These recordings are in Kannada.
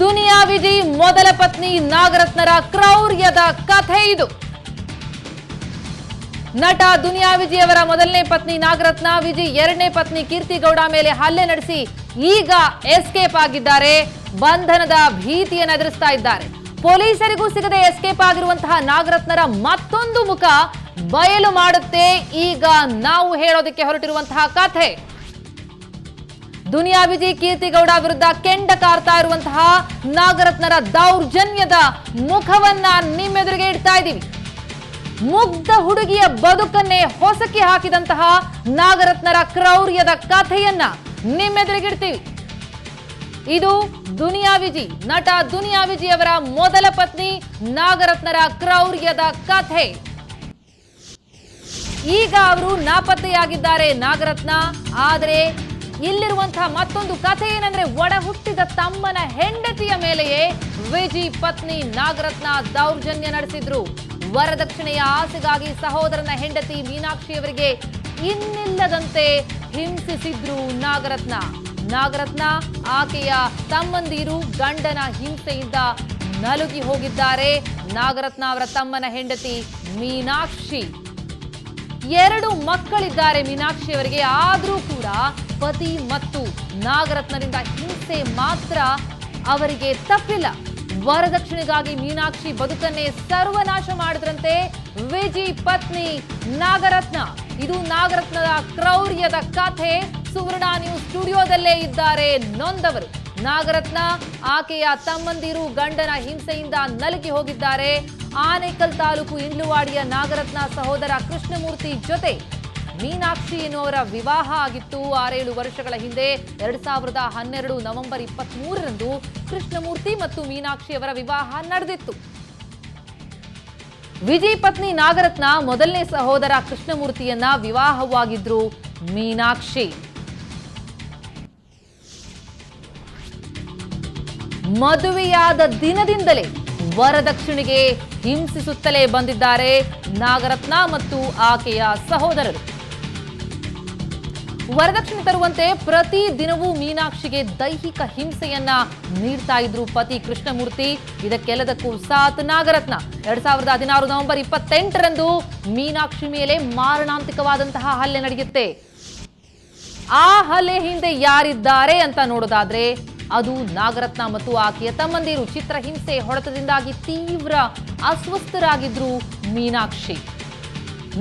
ದುನಿಯಾ ವಿಜಿ ಮೊದಲ ಪತ್ನಿ ನಾಗರತ್ನರ ಕ್ರೌರ್ಯದ ಕಥೆ ಇದು. ನಟ ದುನಿಯಾ ವಿಜಿ ಅವರ ಮೊದಲನೇ ಪತ್ನಿ ನಾಗರತ್ನ ವಿಜಿ ಎರಡನೇ ಪತ್ನಿ ಕೀರ್ತಿ ಗೌಡ ಮೇಲೆ ಹಲ್ಲೆ ನಡೆಸಿ ಈಗ ಎಸ್ಕೇಪ್ ಆಗಿದ್ದಾರೆ. ಬಂಧನದ ಭೀತಿಯನ್ನು ಎದುರಿಸ್ತಾ ಇದ್ದಾರೆ. ಪೊಲೀಸರಿಗೂ ಸಿಗದೆ ಎಸ್ಕೇಪ್ ಆಗಿರುವಂತಹ ನಾಗರತ್ನರ ಮತ್ತೊಂದು ಮುಖ ಬಯಲು ಮಾಡುತ್ತೆ ಈಗ ನಾವು ಹೇಳೋದಕ್ಕೆ ಹೊರಟಿರುವಂತಹ ಕಥೆ. ದುನಿಯಾ ವಿಜಿ ಕೀರ್ತಿ ಗೌಡ ವಿರುದ್ಧ ಕೆಂಡ ಕಾರ್ತಾ ಇರುವಂತಹ ನಾಗರತ್ನರ ದೌರ್ಜನ್ಯದ ಮುಖವನ್ನ ನಿಮ್ಮೆದುರಿಗೆ ಇಡ್ತಾ ಇದ್ದೀವಿ. ಮುಗ್ಧ ಹುಡುಗಿಯ ಬದುಕನ್ನೇ ಹೊಸಕಿ ಹಾಕಿದಂತಹ ನಾಗರತ್ನರ ಕ್ರೌರ್ಯದ ಕಥೆಯನ್ನ ನಿಮ್ಮೆದುರಿಗಿಡ್ತೀವಿ. ಇದು ದುನಿಯಾ ವಿಜಿ, ನಟ ದುನಿಯಾ ವಿಜಿ ಅವರ ಮೊದಲ ಪತ್ನಿ ನಾಗರತ್ನರ ಕ್ರೌರ್ಯದ ಕಥೆ. ಈಗ ಅವರು ನಾಪತ್ತೆಯಾಗಿದ್ದಾರೆ ನಾಗರತ್ನ. ಆದರೆ ಇಲ್ಲಿರುವಂತಹ ಮತ್ತೊಂದು ಕಥೆ ಏನಂದ್ರೆ, ಒಡ ಹುಟ್ಟಿದ ತಮ್ಮನ ಹೆಂಡತಿಯ ಮೇಲೆಯೇ ವಿಜಿ ಪತ್ನಿ ನಾಗರತ್ನ ದೌರ್ಜನ್ಯ ನಡೆಸಿದ್ರು. ವರದಕ್ಷಿಣೆಯ ಆಸೆಗಾಗಿ ಸಹೋದರನ ಹೆಂಡತಿ ಮೀನಾಕ್ಷಿಯವರಿಗೆ ಇನ್ನಿಲ್ಲದಂತೆ ಹಿಂಸಿಸಿದ್ರು ನಾಗರತ್ನ ಆಕೆಯ ತಮ್ಮಂದಿರು ಗಂಡನ ಹಿಂಸೆಯಿಂದ ನಲುಗಿ ಹೋಗಿದ್ದಾರೆ. ನಾಗರತ್ನ ಅವರ ತಮ್ಮನ ಹೆಂಡತಿ ಮೀನಾಕ್ಷಿ, 2 ಮಕ್ಕಳಿದ್ದಾರೆ ಮೀನಾಕ್ಷಿ ಅವರಿಗೆ. ಆದರೂ ಕೂಡ ಪತಿ ಮತ್ತು ನಾಗರತ್ನರಿಂದ ಹಿಂಸೆ ಮಾತ್ರ ಅವರಿಗೆ ತಪ್ಪಿಲ್ಲ. ವರದಕ್ಷಿಣೆಗಾಗಿ ಮೀನಾಕ್ಷಿ ಬದುಕನ್ನೇ ಸರ್ವನಾಶ ಮಾಡಿದ್ರಂತೆ ವಿಜಿ ಪತ್ನಿ ನಾಗರತ್ನ. ಇದು ನಾಗರತ್ನದ ಕ್ರೌರ್ಯದ ಕಥೆ. ಸುವರ್ಣ ನ್ಯೂಸ್ ಸ್ಟುಡಿಯೋದಲ್ಲೇ ಇದ್ದಾರೆ ನೊಂದವರು. ನಾಗರತ್ನ ಆಕೆಯ ತಮ್ಮಂದಿರು ಗಂಡನ ಹಿಂಸೆಯಿಂದ ನಲುಗಿ ಹೋಗಿದ್ದಾರೆ. ಆನೇಕಲ್ ತಾಲೂಕು ಇಂಡ್ಲುವಾಡಿಯ ನಾಗರತ್ನ ಸಹೋದರ ಕೃಷ್ಣಮೂರ್ತಿ ಜೊತೆ ಮೀನಾಕ್ಷಿ ಎನ್ನುವರ ವಿವಾಹ ಆಗಿತ್ತು 6-7 ವರ್ಷಗಳ ಹಿಂದೆ. 2012 ನವೆಂಬರ್ 23ರಂದು ಕೃಷ್ಣಮೂರ್ತಿ ಮತ್ತು ಮೀನಾಕ್ಷಿಯವರ ವಿವಾಹ ನಡೆದಿತ್ತು. ವಿಜಿ ಪತ್ನಿ ನಾಗರತ್ನ ಮೊದಲನೇ ಸಹೋದರ ಕೃಷ್ಣಮೂರ್ತಿಯನ್ನ ವಿವಾಹವಾಗಿದ್ರು ಮೀನಾಕ್ಷಿ. ಮದುವೆಯಾದ ದಿನದಿಂದಲೇ ವರದಕ್ಷಿಣೆಗೆ ಹಿಂಸಿಸುತ್ತಲೇ ಬಂದಿದ್ದಾರೆ ನಾಗರತ್ನ ಮತ್ತು ಆಕೆಯ ಸಹೋದರರು. ವರದಕ್ಷಿಣೆ ತರುವಂತೆ ಪ್ರತಿ ದಿನವೂ ಮೀನಾಕ್ಷಿಗೆ ದೈಹಿಕ ಹಿಂಸೆಯನ್ನ ನೀಡ್ತಾ ಇದ್ರು ಪತಿ ಕೃಷ್ಣಮೂರ್ತಿ. ಇದಕ್ಕೆಲ್ಲದಕ್ಕೂ ಸಾಥ್ ನಾಗರತ್ನ. 2016 ನವೆಂಬರ್ 28ರಂದು ಮೀನಾಕ್ಷಿ ಮೇಲೆ ಮಾರಣಾಂತಿಕವಾದಂತಹ ಹಲ್ಲೆ ನಡೆಯುತ್ತೆ. ಆ ಹಲ್ಲೆ ಹಿಂದೆ ಯಾರಿದ್ದಾರೆ ಅಂತ ನೋಡೋದಾದ್ರೆ ಅದು ನಾಗರತ್ನ ಮತ್ತು ಆಕೆಯ ತಮ್ಮಂದಿರು. ಚಿತ್ರಹಿಂಸೆ ಹೊಡೆತದಿಂದಾಗಿ ತೀವ್ರ ಅಸ್ವಸ್ಥರಾಗಿದ್ರು ಮೀನಾಕ್ಷಿ.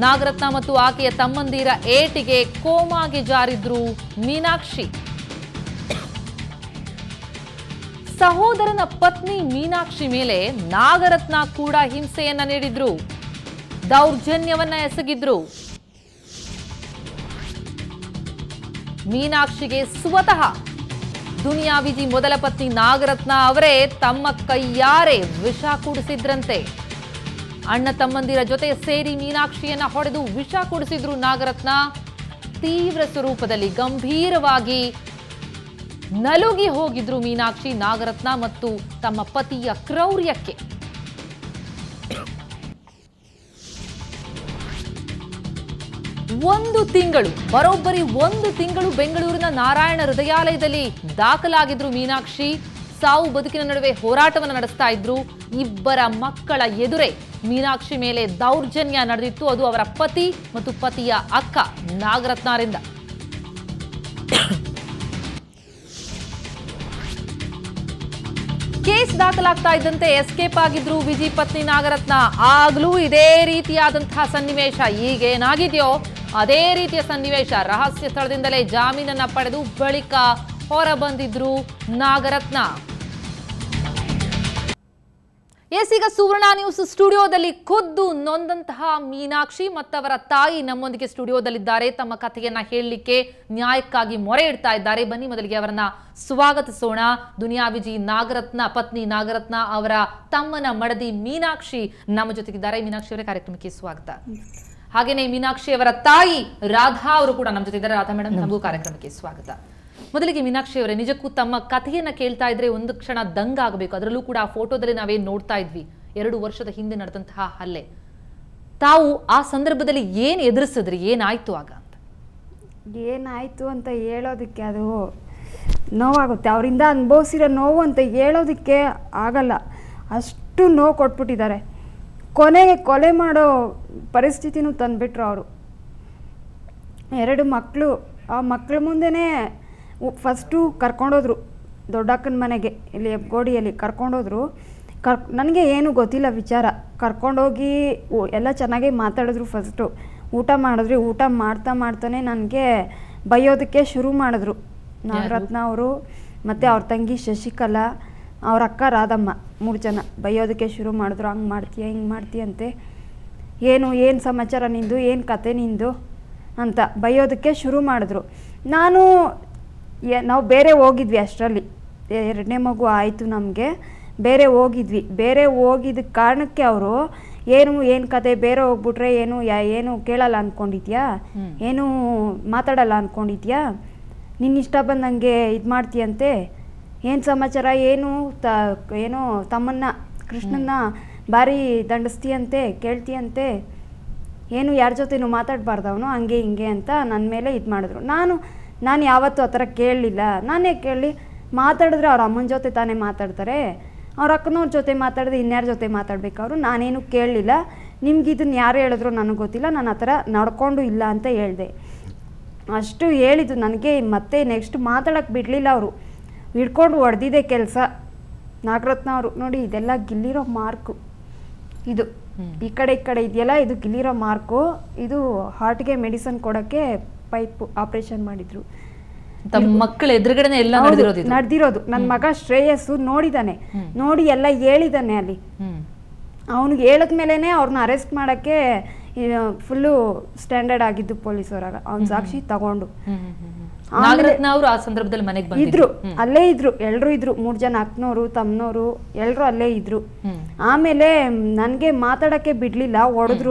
ನಾಗರತ್ನ ಮತ್ತು ಆಕೆಯ ತಮ್ಮಂದಿರ ಏಟಿಗೆ ಕೋಮಾಗೆ ಜಾರಿದ್ರು ಮೀನಾಕ್ಷಿ. ಸಹೋದರನ ಪತ್ನಿ ಮೀನಾಕ್ಷಿ ಮೇಲೆ ನಾಗರತ್ನ ಕೂಡ ಹಿಂಸೆಯನ್ನ ನೀಡಿದ್ರು, ದೌರ್ಜನ್ಯವನ್ನ ಎಸಗಿದ್ರು. ಮೀನಾಕ್ಷಿಗೆ ಸ್ವತಃ ದುನಿಯಾ ವಿಜಿ ಮೊದಲ ಪತ್ನಿ ನಾಗರತ್ನ ಅವರೇ ತಮ್ಮ ಕೈಯಾರೆ ವಿಷ ಕುಡಿಸಿದ್ರಂತೆ. ಅಣ್ಣ ತಮ್ಮಂದಿರ ಜೊತೆ ಸೇರಿ ಮೀನಾಕ್ಷಿಯನ್ನ ಹೊಡೆದು ವಿಷ ಕುಡಿಸಿದ್ರು ನಾಗರತ್ನ. ತೀವ್ರ ಸ್ವರೂಪದಲ್ಲಿ ಗಂಭೀರವಾಗಿ ನಲುಗಿ ಹೋಗಿದ್ರು ಮೀನಾಕ್ಷಿ ನಾಗರತ್ನ ಮತ್ತು ತಮ್ಮ ಪತಿಯ ಕ್ರೌರ್ಯಕ್ಕೆ. ಬರೋಬ್ಬರಿ ಒಂದು ತಿಂಗಳು ಬೆಂಗಳೂರಿನ ನಾರಾಯಣ ಹೃದಯಾಲಯದಲ್ಲಿ ದಾಖಲಾಗಿದ್ರು ಮೀನಾಕ್ಷಿ. ಸಾವು ಬದುಕಿನ ನಡುವೆ ಹೋರಾಟವನ್ನು ನಡೆಸ್ತಾ ಇದ್ರು. 2 ಮಕ್ಕಳ ಎದುರೇ ಮೀನಾಕ್ಷಿ ಮೇಲೆ ದೌರ್ಜನ್ಯ ನಡೆದಿತ್ತು. ಅದು ಅವರ ಪತಿ ಮತ್ತು ಪತಿಯ ಅಕ್ಕ ನಾಗರತ್ನರಿಂದ. ಕೇಸ್ ದಾಖಲಾಗ್ತಾ ಇದ್ದಂತೆ ಎಸ್ಕೇಪ್ ಆಗಿದ್ರು ವಿಜಿ ಪತ್ನಿ ನಾಗರತ್ನ. ಆಗ್ಲೂ ಇದೇ ರೀತಿಯಾದಂತಹ ಸನ್ನಿವೇಶ. ಈಗೇನಾಗಿದೆಯೋ ಅದೇ ರೀತಿಯ ಸನ್ನಿವೇಶ. ರಹಸ್ಯ ಸ್ಥಳದಿಂದಲೇ ಜಾಮೀನನ್ನ ಪಡೆದು ಬಳಿಕ ಹೊರ ಬಂದಿದ್ರು ನಾಗರತ್ನ. ಈಗ ಸುವರ್ಣ ನ್ಯೂಸ್ ಸ್ಟುಡಿಯೋದಲ್ಲಿ ಖುದ್ದು ನೊಂದಂತಹ ಮೀನಾಕ್ಷಿ ಮತ್ತವರ ತಾಯಿ ನಮ್ಮೊಂದಿಗೆ ಸ್ಟುಡಿಯೋದಲ್ಲಿದ್ದಾರೆ. ತಮ್ಮ ಕಥೆಯನ್ನ ಹೇಳಲಿಕ್ಕೆ, ನ್ಯಾಯಕ್ಕಾಗಿ ಮೊರೆ ಇಡ್ತಾ ಇದ್ದಾರೆ. ಬನ್ನಿ ಮೊದಲಿಗೆ ಅವರನ್ನ ಸ್ವಾಗತಿಸೋಣ. ದುನಿಯಾ ವಿಜಿ ಪತ್ನಿ ನಾಗರತ್ನ ಅವರ ತಮ್ಮನ ಮಡದಿ ಮೀನಾಕ್ಷಿ ನಮ್ಮ ಜೊತೆಗಿದ್ದಾರೆ. ಮೀನಾಕ್ಷಿ ಅವರ ಕಾರ್ಯಕ್ರಮಕ್ಕೆ ಸ್ವಾಗತ. ಹಾಗೇನೆ ಮೀನಾಕ್ಷಿ ಅವರ ತಾಯಿ ರಾಧಾ ಅವರು ಕೂಡ ನಮ್ಮ ಜೊತೆ ಇದ್ದಾರೆ. ರಾಧಾ ಮೇಡಮ್, ನಮಗೂ ಕಾರ್ಯಕ್ರಮಕ್ಕೆ ಸ್ವಾಗತ. ಮೊದಲಿಗೆ ಮೀನಾಕ್ಷಿ ಅವರೇ, ನಿಜಕ್ಕೂ ತಮ್ಮ ಕಥೆಯನ್ನ ಕೇಳ್ತಾ ಇದ್ರೆ ಒಂದು ಕ್ಷಣ ದಂಗಾಗಬೇಕು. ಅದರಲ್ಲೂ ಕೂಡ ಆ ಫೋಟೋದಲ್ಲಿ ನಾವೇನು ನೋಡ್ತಾ ಇದ್ವಿ, 2 ವರ್ಷದ ಹಿಂದೆ ನಡೆದಂತಹ ಹಲ್ಲೆ. ತಾವು ಆ ಸಂದರ್ಭದಲ್ಲಿ ಏನು ಎದುರಿಸಿದ್ರಿ, ಏನಾಯ್ತು ಆಗ ಅಂತ? ಏನಾಯ್ತು ಅಂತ ಹೇಳೋದಕ್ಕೆ ಅದು ನೋವಾಗುತ್ತೆ. ಅವರಿಂದ ಅನುಭವಿಸಿರೋ ನೋವು ಅಂತ ಹೇಳೋದಕ್ಕೆ ಆಗಲ್ಲ, ಅಷ್ಟು ನೋವು ಕೊಟ್ಬಿಟ್ಟಿದ್ದಾರೆ. ಕೊನೆಗೆ ಕೊಲೆ ಮಾಡೋ ಪರಿಸ್ಥಿತಿನೂ ತಂದುಬಿಟ್ರು ಅವರು. 2 ಮಕ್ಕಳು, ಆ ಮಕ್ಕಳ ಮುಂದೆನೇ ಫಸ್ಟು ಕರ್ಕೊಂಡೋದ್ರು ದೊಡ್ಡಕ್ಕನ ಮನೆಗೆ, ಇಲ್ಲಿ ಹೆಬ್ಗೋಡಿಯಲ್ಲಿ ಕರ್ಕೊಂಡೋದ್ರು. ನನಗೆ ಏನೂ ಗೊತ್ತಿಲ್ಲ ವಿಚಾರ. ಕರ್ಕೊಂಡೋಗಿ ಎಲ್ಲ ಚೆನ್ನಾಗೇ ಮಾತಾಡಿದ್ರು. ಫಸ್ಟು ಊಟ ಮಾಡಿದ್ರಿ, ಊಟ ಮಾಡ್ತಾನೆ ನನಗೆ ಬೈಯೋದಕ್ಕೆ ಶುರು ಮಾಡಿದ್ರು. ನಾಗರತ್ನ ಅವರು ಮತ್ತು ಅವ್ರ ತಂಗಿ ಶಶಿಕಲಾ, ಅವ್ರ ಅಕ್ಕ ರಾಧಮ್ಮ, 3 ಜನ ಬೈಯೋದಕ್ಕೆ ಶುರು ಮಾಡಿದ್ರು. ಹಂಗೆ ಮಾಡ್ತೀಯ, ಹಿಂಗೆ ಮಾಡ್ತೀಯಂತೆ, ಏನು ಸಮಾಚಾರ ನಿಂದು, ಏನು ಕತೆ ನಿಂದು ಅಂತ ಬೈಯೋದಕ್ಕೆ ಶುರು ಮಾಡಿದ್ರು. ನಾವು ಬೇರೆ ಹೋಗಿದ್ವಿ, ಅಷ್ಟರಲ್ಲಿ 2ನೇ ಮಗು ಆಯಿತು ನಮಗೆ. ಬೇರೆ ಹೋಗಿದ್ದ ಕಾರಣಕ್ಕೆ ಅವರು ಏನು ಕತೆ, ಬೇರೆ ಹೋಗ್ಬಿಟ್ರೆ ಏನು ಕೇಳಲ್ಲ ಅಂದ್ಕೊಂಡಿದ್ಯಾ, ಏನು ಮಾತಾಡಲ್ಲ ಅಂದ್ಕೊಂಡಿದ್ಯಾ, ನಿನ್ನ ಇಷ್ಟ ಬಂದಂಗೆ ಇದು ಮಾಡ್ತೀಯಂತೆ, ಏನು ಸಮಾಚಾರ, ಏನು ತಮ್ಮನ್ನ ಕೃಷ್ಣನ್ನ ಭಾರಿ ದಂಡಿಸ್ತೀಯಂತೆ, ಕೇಳ್ತೀಯಂತೆ, ಏನು ಯಾರ ಜೊತೆನೂ ಮಾತಾಡಬಾರ್ದು ಅವನು, ಹಂಗೆ ಹಿಂಗೆ ಅಂತ ನನ್ನ ಮೇಲೆ ಇದು ಮಾಡಿದ್ರು. ನಾನು ಯಾವತ್ತೂ ಆ ಥರ ಕೇಳಲಿಲ್ಲ. ನಾನೇ ಕೇಳಲಿ, ಮಾತಾಡಿದ್ರೆ ಅವ್ರ ಅಮ್ಮನ ಜೊತೆ ತಾನೇ ಮಾತಾಡ್ತಾರೆ, ಅವ್ರ ಅಕ್ಕನವ್ರ ಜೊತೆ ಮಾತಾಡಿದ್ರೆ ಇನ್ಯಾರ ಜೊತೆ ಮಾತಾಡ್ಬೇಕು ಅವರು, ನಾನೇನು ಕೇಳಲಿಲ್ಲ. ನಿಮ್ಗೆ ಇದನ್ನು ಯಾರು ಹೇಳಿದ್ರು ನನಗೆ ಗೊತ್ತಿಲ್ಲ, ನಾನು ಆ ಥರ ನಡ್ಕೊಂಡು ಇಲ್ಲ ಅಂತ ಹೇಳಿದೆ. ಅಷ್ಟು ಹೇಳಿದ್ದು ನನಗೆ. ಮತ್ತೆ ನೆಕ್ಸ್ಟ್ ಮಾತಾಡೋಕ್ಕೆ ಬಿಡಲಿಲ್ಲ ಅವರು, ಹಿಡ್ಕೊಂಡು ಹೊಡೆದಿದೆ ಕೆಲಸ. ನಾಗರತ್ನ ಅವರು ನೋಡಿ, ಇದೆಲ್ಲ ಗಿಲ್ಲಿರೋ ಮಾರ್ಕು, ಇದು ಈ ಕಡೆ ಇದೆಯಲ್ಲ, ಇದು ಗಿಲ್ಲಿರೋ ಮಾರ್ಕು. ಇದು ಹಾರ್ಟ್ಗೆ ಮೆಡಿಸನ್ ಕೊಡೋಕ್ಕೆ ಪೈಪ್ ಆಪರೇಷನ್ ಮಾಡಿದ್ರು. ಮಕ್ಕಳ ಎದುರುಗಡೆ ಎಲ್ಲ ನಡೆದಿರೋದು. ನನ್ನ ಮಗ ಶ್ರೇಯಸ್ಸು ನೋಡಿದಾನೆ, ನೋಡಿ ಎಲ್ಲ ಹೇಳಿದಾನೆ ಅಲ್ಲಿ. ಅವನಿಗೆ ಹೇಳಿದ್ಮೇಲೆ ಅವ್ರನ್ನ ಅರೆಸ್ಟ್ ಮಾಡೋಕ್ಕೆ ಫುಲ್ಲು ಸ್ಟ್ಯಾಂಡರ್ಡ್ ಆಗಿದ್ದು ಪೊಲೀಸರಾಗ, ಅವ್ನ ಸಾಕ್ಷಿ ತಗೊಂಡು. ಆ ಸಂದರ್ಭದಲ್ಲಿ ಮನೆಗೆ ಇದ್ರು, ಅಲ್ಲೇ ಇದ್ರು, ಎಲ್ಲರೂ ಇದ್ರು, 3 ಜನ ಅಕ್ಕನವರು ತಮ್ಮನವರು ಎಲ್ಲರೂ ಅಲ್ಲೇ ಇದ್ರು. ಆಮೇಲೆ ನನಗೆ ಮಾತಾಡೋಕ್ಕೆ ಬಿಡ್ಲಿಲ್ಲ,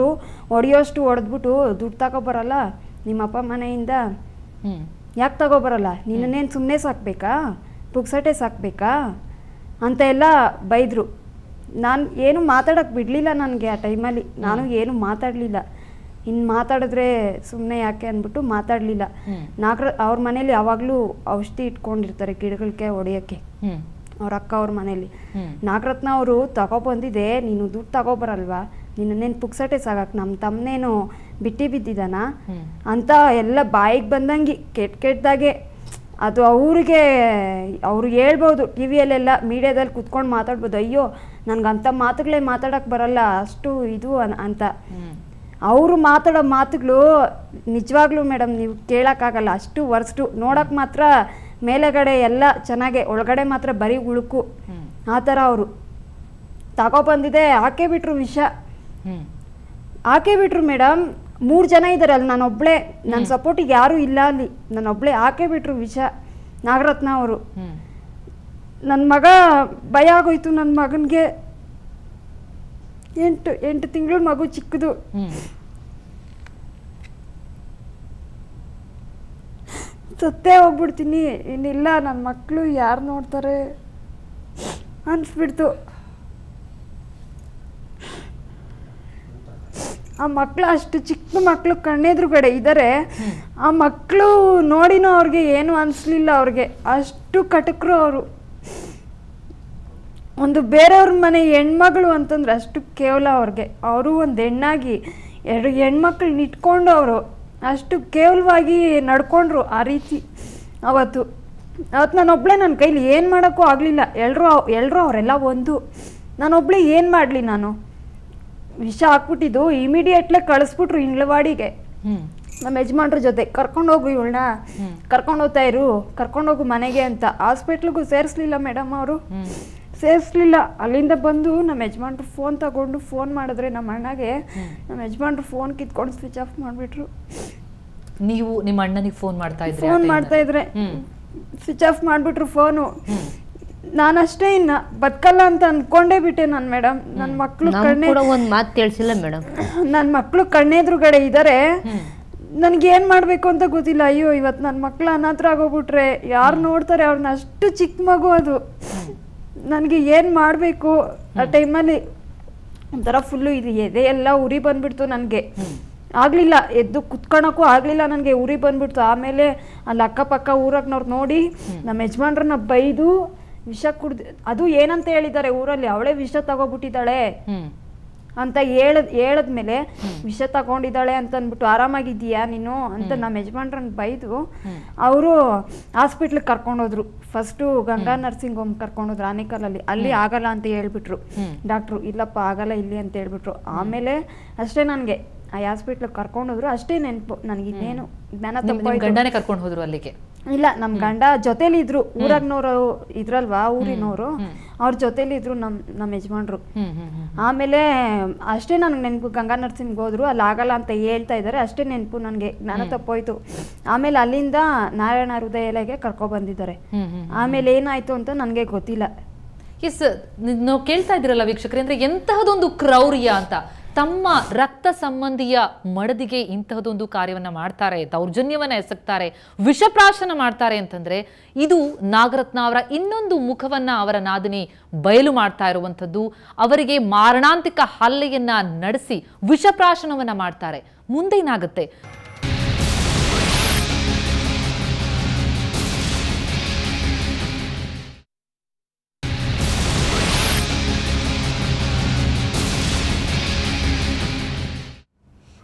ಹೊಡೆಯೋಷ್ಟು ಹೊಡೆದ್ಬಿಟ್ಟು, ದುಡ್ಡು ತಗೊಬರಲ್ಲ ನಿಮ್ಮಪ್ಪ ಮನೆಯಿಂದ, ಯಾಕೆ ತಗೊಬರಲ್ಲ, ನಿನ್ನೇನು ಸುಮ್ಮನೆ ಸಾಕ್ಬೇಕಾ, ಪುಕ್ಸಟೆ ಸಾಕ್ಬೇಕಾ ಅಂತ ಎಲ್ಲ ಬೈದರು. ನಾನು ಏನು ಮಾತಾಡೋಕ್ಕೆ ಬಿಡಲಿಲ್ಲ ನನಗೆ ಆ ಟೈಮಲ್ಲಿ. ನಾನು ಏನು ಮಾತಾಡಲಿಲ್ಲ, ಇನ್ನು ಮಾತಾಡಿದ್ರೆ ಸುಮ್ಮನೆ ಯಾಕೆ ಅಂದ್ಬಿಟ್ಟು ಮಾತಾಡಲಿಲ್ಲ. ಅವ್ರ ಮನೇಲಿ ಯಾವಾಗಲೂ ಔಷಧಿ ಇಟ್ಕೊಂಡಿರ್ತಾರೆ ಗಿಡಗಳಿಗೆ ಹೊಡೆಯೋಕ್ಕೆ, ಅವ್ರ ಅಕ್ಕ ಅವ್ರ ಮನೇಲಿ. ನಾಗರತ್ನ ಅವರು ತಗೊಬಂದಿದೆ, ನೀನು ದುಡ್ಡು ತಗೊಬರಲ್ವಾ, ನಿನ್ನೇನು ಪುಕ್ಸಟೆ ಸಾಗಕ್ಕೆ, ನಮ್ಮ ತಮ್ಮನೇನು ಬಿಟ್ಟಿದ್ದಾನ ಅಂತ ಎಲ್ಲ ಬಾಯಿಗೆ ಬಂದಂಗೆ ಕೆಟ್ಟದಾಗೆ. ಅದು ಅವ್ರು ಹೇಳ್ಬೋದು, ಟಿ ವಿಯಲ್ಲೆಲ್ಲ ಮೀಡಿಯಾದಲ್ಲಿ ಕುತ್ಕೊಂಡು ಮಾತಾಡ್ಬೋದು, ಅಯ್ಯೋ ನನಗಂಥ ಮಾತುಗಳೇ ಮಾತಾಡೋಕ್ಕೆ ಬರಲ್ಲ, ಅಷ್ಟು ಇದು ಅಂತ. ಅವರು ಮಾತಾಡೋ ಮಾತುಗಳು ನಿಜವಾಗ್ಲೂ ಮೇಡಮ್ ನೀವು ಕೇಳೋಕ್ಕಾಗಲ್ಲ, ಅಷ್ಟು ವರ್ಸ್ಟು. ನೋಡೋಕೆ ಮಾತ್ರ ಮೇಲೆಗಡೆ ಎಲ್ಲ ಚೆನ್ನಾಗೆ, ಒಳಗಡೆ ಮಾತ್ರ ಬರೀ ಉಳುಕು ಆ ಥರ. ಅವರು ತಗೊಬಂದಿದೆ, ಹಾಕೇ ಬಿಟ್ರು ವಿಷ, ಹಾಕೇ ಬಿಟ್ರು ಮೇಡಮ್. 3 ಜನ ಇದ್ದಾರೆ ಅಲ್ಲಿ, ನಾನೊಬ್ಳೆ, ನನ್ನ ಸಪೋರ್ಟಿಗೆ ಯಾರೂ ಇಲ್ಲ ಅಲ್ಲಿ, ನಾನೊಬ್ಳೆ. ಹಾಕೇ ಬಿಟ್ರು ವಿಷ ನಾಗರತ್ನ ಅವರು. ನನ್ನ ಮಗ ಭಯ ಆಗೋಯ್ತು. ನನ್ನ ಮಗನಿಗೆ 8 ತಿಂಗಳು ಮಗು, ಚಿಕ್ಕದು. ಸತ್ತೇ ಹೋಗ್ಬಿಡ್ತೀನಿ, ಇನ್ನಿಲ್ಲ ನನ್ನ ಮಕ್ಕಳು ಯಾರು ನೋಡ್ತಾರೆ ಅನ್ಸ್ಬಿಡ್ತು. ಆ ಮಕ್ಕಳು ಅಷ್ಟು ಚಿಕ್ಕ ಮಕ್ಕಳು ಕಣ್ಣೆದುರುಗಡೆ ಇದ್ದಾರೆ. ಆ ಮಕ್ಕಳು ನೋಡಿನೂ ಅವ್ರಿಗೆ ಏನು ಅನಿಸ್ಲಿಲ್ಲ, ಅವ್ರಿಗೆ ಅಷ್ಟು ಕಟಕರು ಅವರು. ಒಂದು ಬೇರೆಯವ್ರ ಮನೆ ಹೆಣ್ಮಗಳು ಅಂತಂದ್ರೆ ಅಷ್ಟು ಕೇವಲ ಅವ್ರಿಗೆ. ಅವರು ಒಂದು ಹೆಣ್ಣಾಗಿ 2 ಹೆಣ್ಮಕ್ಳನ್ನ ಇಟ್ಕೊಂಡು ಅವರು ಅಷ್ಟು ಕೇವಲವಾಗಿ ನಡ್ಕೊಂಡ್ರು ಆ ರೀತಿ. ಅವತ್ತು ನಾನೊಬ್ಳೆ, ನನ್ನ ಕೈಲಿ ಏನು ಮಾಡೋಕ್ಕೂ ಆಗಲಿಲ್ಲ. ಎಲ್ಲರೂ ಅವರೆಲ್ಲ ಒಂದು, ನಾನೊಬ್ಳೆ ಏನು ಮಾಡಲಿ. ನಾನು ವಿಷ ಹಾಕ್ಬಿಟ್ಟಿದ್ದು ಇಮಿಡಿಯೇಟ್ಲೆ ಕಳಿಸ್ಬಿಟ್ರು ಇಂಗ್ಳವಾಡಿಗೆ. ನಮ್ಮ ಯಜಮಾನ್ರ ಜೊತೆ ಕರ್ಕೊಂಡೋಗು, ಇವಳನ್ನ ಕರ್ಕೊಂಡೋಗ್ತಾ ಇರು, ಕರ್ಕೊಂಡೋಗು ಮನೆಗೆ ಅಂತ. ಹಾಸ್ಪಿಟ್ಲಿಗೂ ಸೇರಿಸ್ಲಿಲ್ಲ ಮೇಡಮ್ ಅವರು, ಸೇರಿಸ್ಲಿಲ್ಲ. ಅಲ್ಲಿಂದ ಬಂದು ನಮ್ಮ ಯಜಮಾನ್ರು ಫೋನ್ ತಗೊಂಡು ಫೋನ್ ಮಾಡಿದ್ರೆ ನಮ್ಮ ಅಣ್ಣಗೆ, ನಮ್ಮ ಯಜಮಾನ್ರು ಫೋನ್ ಕಿತ್ಕೊಂಡು ಸ್ವಿಚ್ ಆಫ್ ಮಾಡಿಬಿಟ್ರು. ನೀವು ನಿಮ್ಮ ಅಣ್ಣನಿಗೆ ಫೋನ್ ಮಾಡ್ತಾ ಇದ್ರೆ ಸ್ವಿಚ್ ಆಫ್ ಮಾಡಿಬಿಟ್ರು ಫೋನು. ನಾನಷ್ಟೇ ಇನ್ನ ಬದುಕಲ್ಲ ಅಂತ ಅನ್ಕೊಂಡೇ ಬಿಟ್ಟೆ ನಾನು ಮೇಡಮ್. ನನ್ನ ಮಕ್ಕಳು ಒಂದು ಮಾತು ತಿಳಿಸಿಲ್ಲ ಮೇಡಮ್. ನನ್ನ ಮಕ್ಕಳು ಕಣ್ಣೆದುರುಗಡೆ ಇದ್ದಾರೆ, ನನಗೇನು ಮಾಡಬೇಕು ಅಂತ ಗೊತ್ತಿಲ್ಲ. ಅಯ್ಯೋ ಇವತ್ತು ನನ್ನ ಮಕ್ಕಳು ಅನಾಥರ ಆಗೋಗ್ಬಿಟ್ರೆ ಯಾರು ನೋಡ್ತಾರೆ ಅವ್ರನ್ನ, ಅಷ್ಟು ಚಿಕ್ಕ ಮಗು ಅದು. ನನಗೆ ಏನು ಮಾಡಬೇಕು ಆ ಟೈಮಲ್ಲಿ ಒಂಥರ ಫುಲ್ಲು ಇದು ಎದೆ ಎಲ್ಲ ಉರಿ ಬಂದ್ಬಿಡ್ತು ನನಗೆ. ಆಗಲಿಲ್ಲ, ಎದ್ದು ಕುತ್ಕೊಳಕ್ಕೂ ಆಗಲಿಲ್ಲ ನನಗೆ, ಉರಿ ಬಂದ್ಬಿಡ್ತು. ಆಮೇಲೆ ಅಲ್ಲಿ ಅಕ್ಕಪಕ್ಕ ಊರಾಗ್ನವ್ರು ನೋಡಿ ನಮ್ಮ ಯಜಮಾನ್ರನ್ನ ಬೈದು ವಿಷ ಕುಡ್ದು, ಅದು ಏನಂತ ಹೇಳಿದ್ದಾರೆ ಊರಲ್ಲಿ, ಅವಳೇ ವಿಷ ತಗೋಬಿಟ್ಟಿದ್ದಾಳೆ ಅಂತ ಹೇಳದ್ಮೇಲೆ ವಿಷ ತಗೊಂಡಿದ್ದಾಳೆ ಅಂತ ಅಂದ್ಬಿಟ್ಟು ಆರಾಮಾಗಿದ್ದೀಯಾ ನೀನು ಅಂತ ನಮ್ಮ ಯಜಮಾನ್ರನ್ನ ಬೈದು ಅವರು ಹಾಸ್ಪಿಟ್ಲಿಗೆ ಕರ್ಕೊಂಡೋದ್ರು. ಫಸ್ಟು ಗಂಗಾ ನರ್ಸಿಂಗ್ ಹೋಮ್ ಕರ್ಕೊಂಡೋದ್ರು ಆನೇಕಲ್ಲಲ್ಲಿ. ಅಲ್ಲಿ ಆಗಲ್ಲ ಅಂತ ಹೇಳ್ಬಿಟ್ರು ಡಾಕ್ಟ್ರು, ಇಲ್ಲಪ್ಪ ಆಗಲ್ಲ ಇಲ್ಲಿ ಅಂತ ಹೇಳ್ಬಿಟ್ರು. ಆಮೇಲೆ ಅಷ್ಟೇ ನನಗೆ ಆ ಹಾಸ್ಪಿಟ್ಲಿಗೆ ಕರ್ಕೊಂಡೋದ್ರು, ಅಷ್ಟೇ ನೆನಪು ನನಗೆ. ಇನ್ನೇನು ಜ್ಞಾನ ಗಂಡನೇ ಕರ್ಕೊಂಡು ಹೋದ್ರು ಅಲ್ಲಿಗೆ? ಇಲ್ಲ, ನಮ್ ಗಂಡ ಜೊತೆಲಿ ಇದ್ರು, ಊರಾಗ್ನವ್ರು ಇದ್ರಲ್ವಾ ಊರಿನವರು, ಅವ್ರ ಜೊತೆಲಿ ಇದ್ರು ನಮ್ಮ ಯಜಮಾನ್ರು. ಆಮೇಲೆ ಅಷ್ಟೇ ನನಗೆ ನೆನಪು, ಗಂಗಾ ನರ್ಸಿಂಗ್ ಹೋದ್ರು, ಅಲ್ಲಿ ಆಗಲ್ಲ ಅಂತ ಹೇಳ್ತಾ ಇದ್ದಾರೆ, ಅಷ್ಟೇ ನೆನಪು ನನಗೆ, ಜ್ಞಾನ ತಪ್ಪೋಯ್ತು. ಆಮೇಲೆ ಅಲ್ಲಿಂದ ನಾರಾಯಣ ಹೃದಯಾಲಯಕ್ಕೆ ಕರ್ಕೊ ಬಂದಿದ್ದಾರೆ. ಆಮೇಲೆ ಏನಾಯ್ತು ಅಂತ ನನಗೆ ಗೊತ್ತಿಲ್ಲ. ಎಸ್, ನಾವು ಕೇಳ್ತಾ ಇದ್ದೀರಲ್ಲ ವೀಕ್ಷಕರೇ, ಅಂದ್ರೆ ಎಂತಹದೊಂದು ಕ್ರೌರ್ಯ ಅಂತ. ತಮ್ಮ ರಕ್ತ ಸಂಬಂಧಿಯ ಮಡದಿಗೆ ಇಂತಹದೊಂದು ಕಾರ್ಯವನ್ನ ಮಾಡ್ತಾರೆ, ದೌರ್ಜನ್ಯವನ್ನ ಎಸಗ್ತಾರೆ, ವಿಷಪ್ರಾಶನ ಮಾಡ್ತಾರೆ ಅಂತಂದ್ರೆ ಇದು ನಾಗರತ್ನ ಅವರ ಇನ್ನೊಂದು ಮುಖವನ್ನ ಅವರ ನಾದಿನಿ ಬಯಲು ಮಾಡ್ತಾ ಇರುವಂಥದ್ದು. ಅವರಿಗೆ ಮಾರಣಾಂತಿಕ ಹಲ್ಲೆಯನ್ನ ನಡೆಸಿ ವಿಷಪ್ರಾಶನವನ್ನ ಮಾಡ್ತಾರೆ. ಮುಂದೇನಾಗುತ್ತೆ?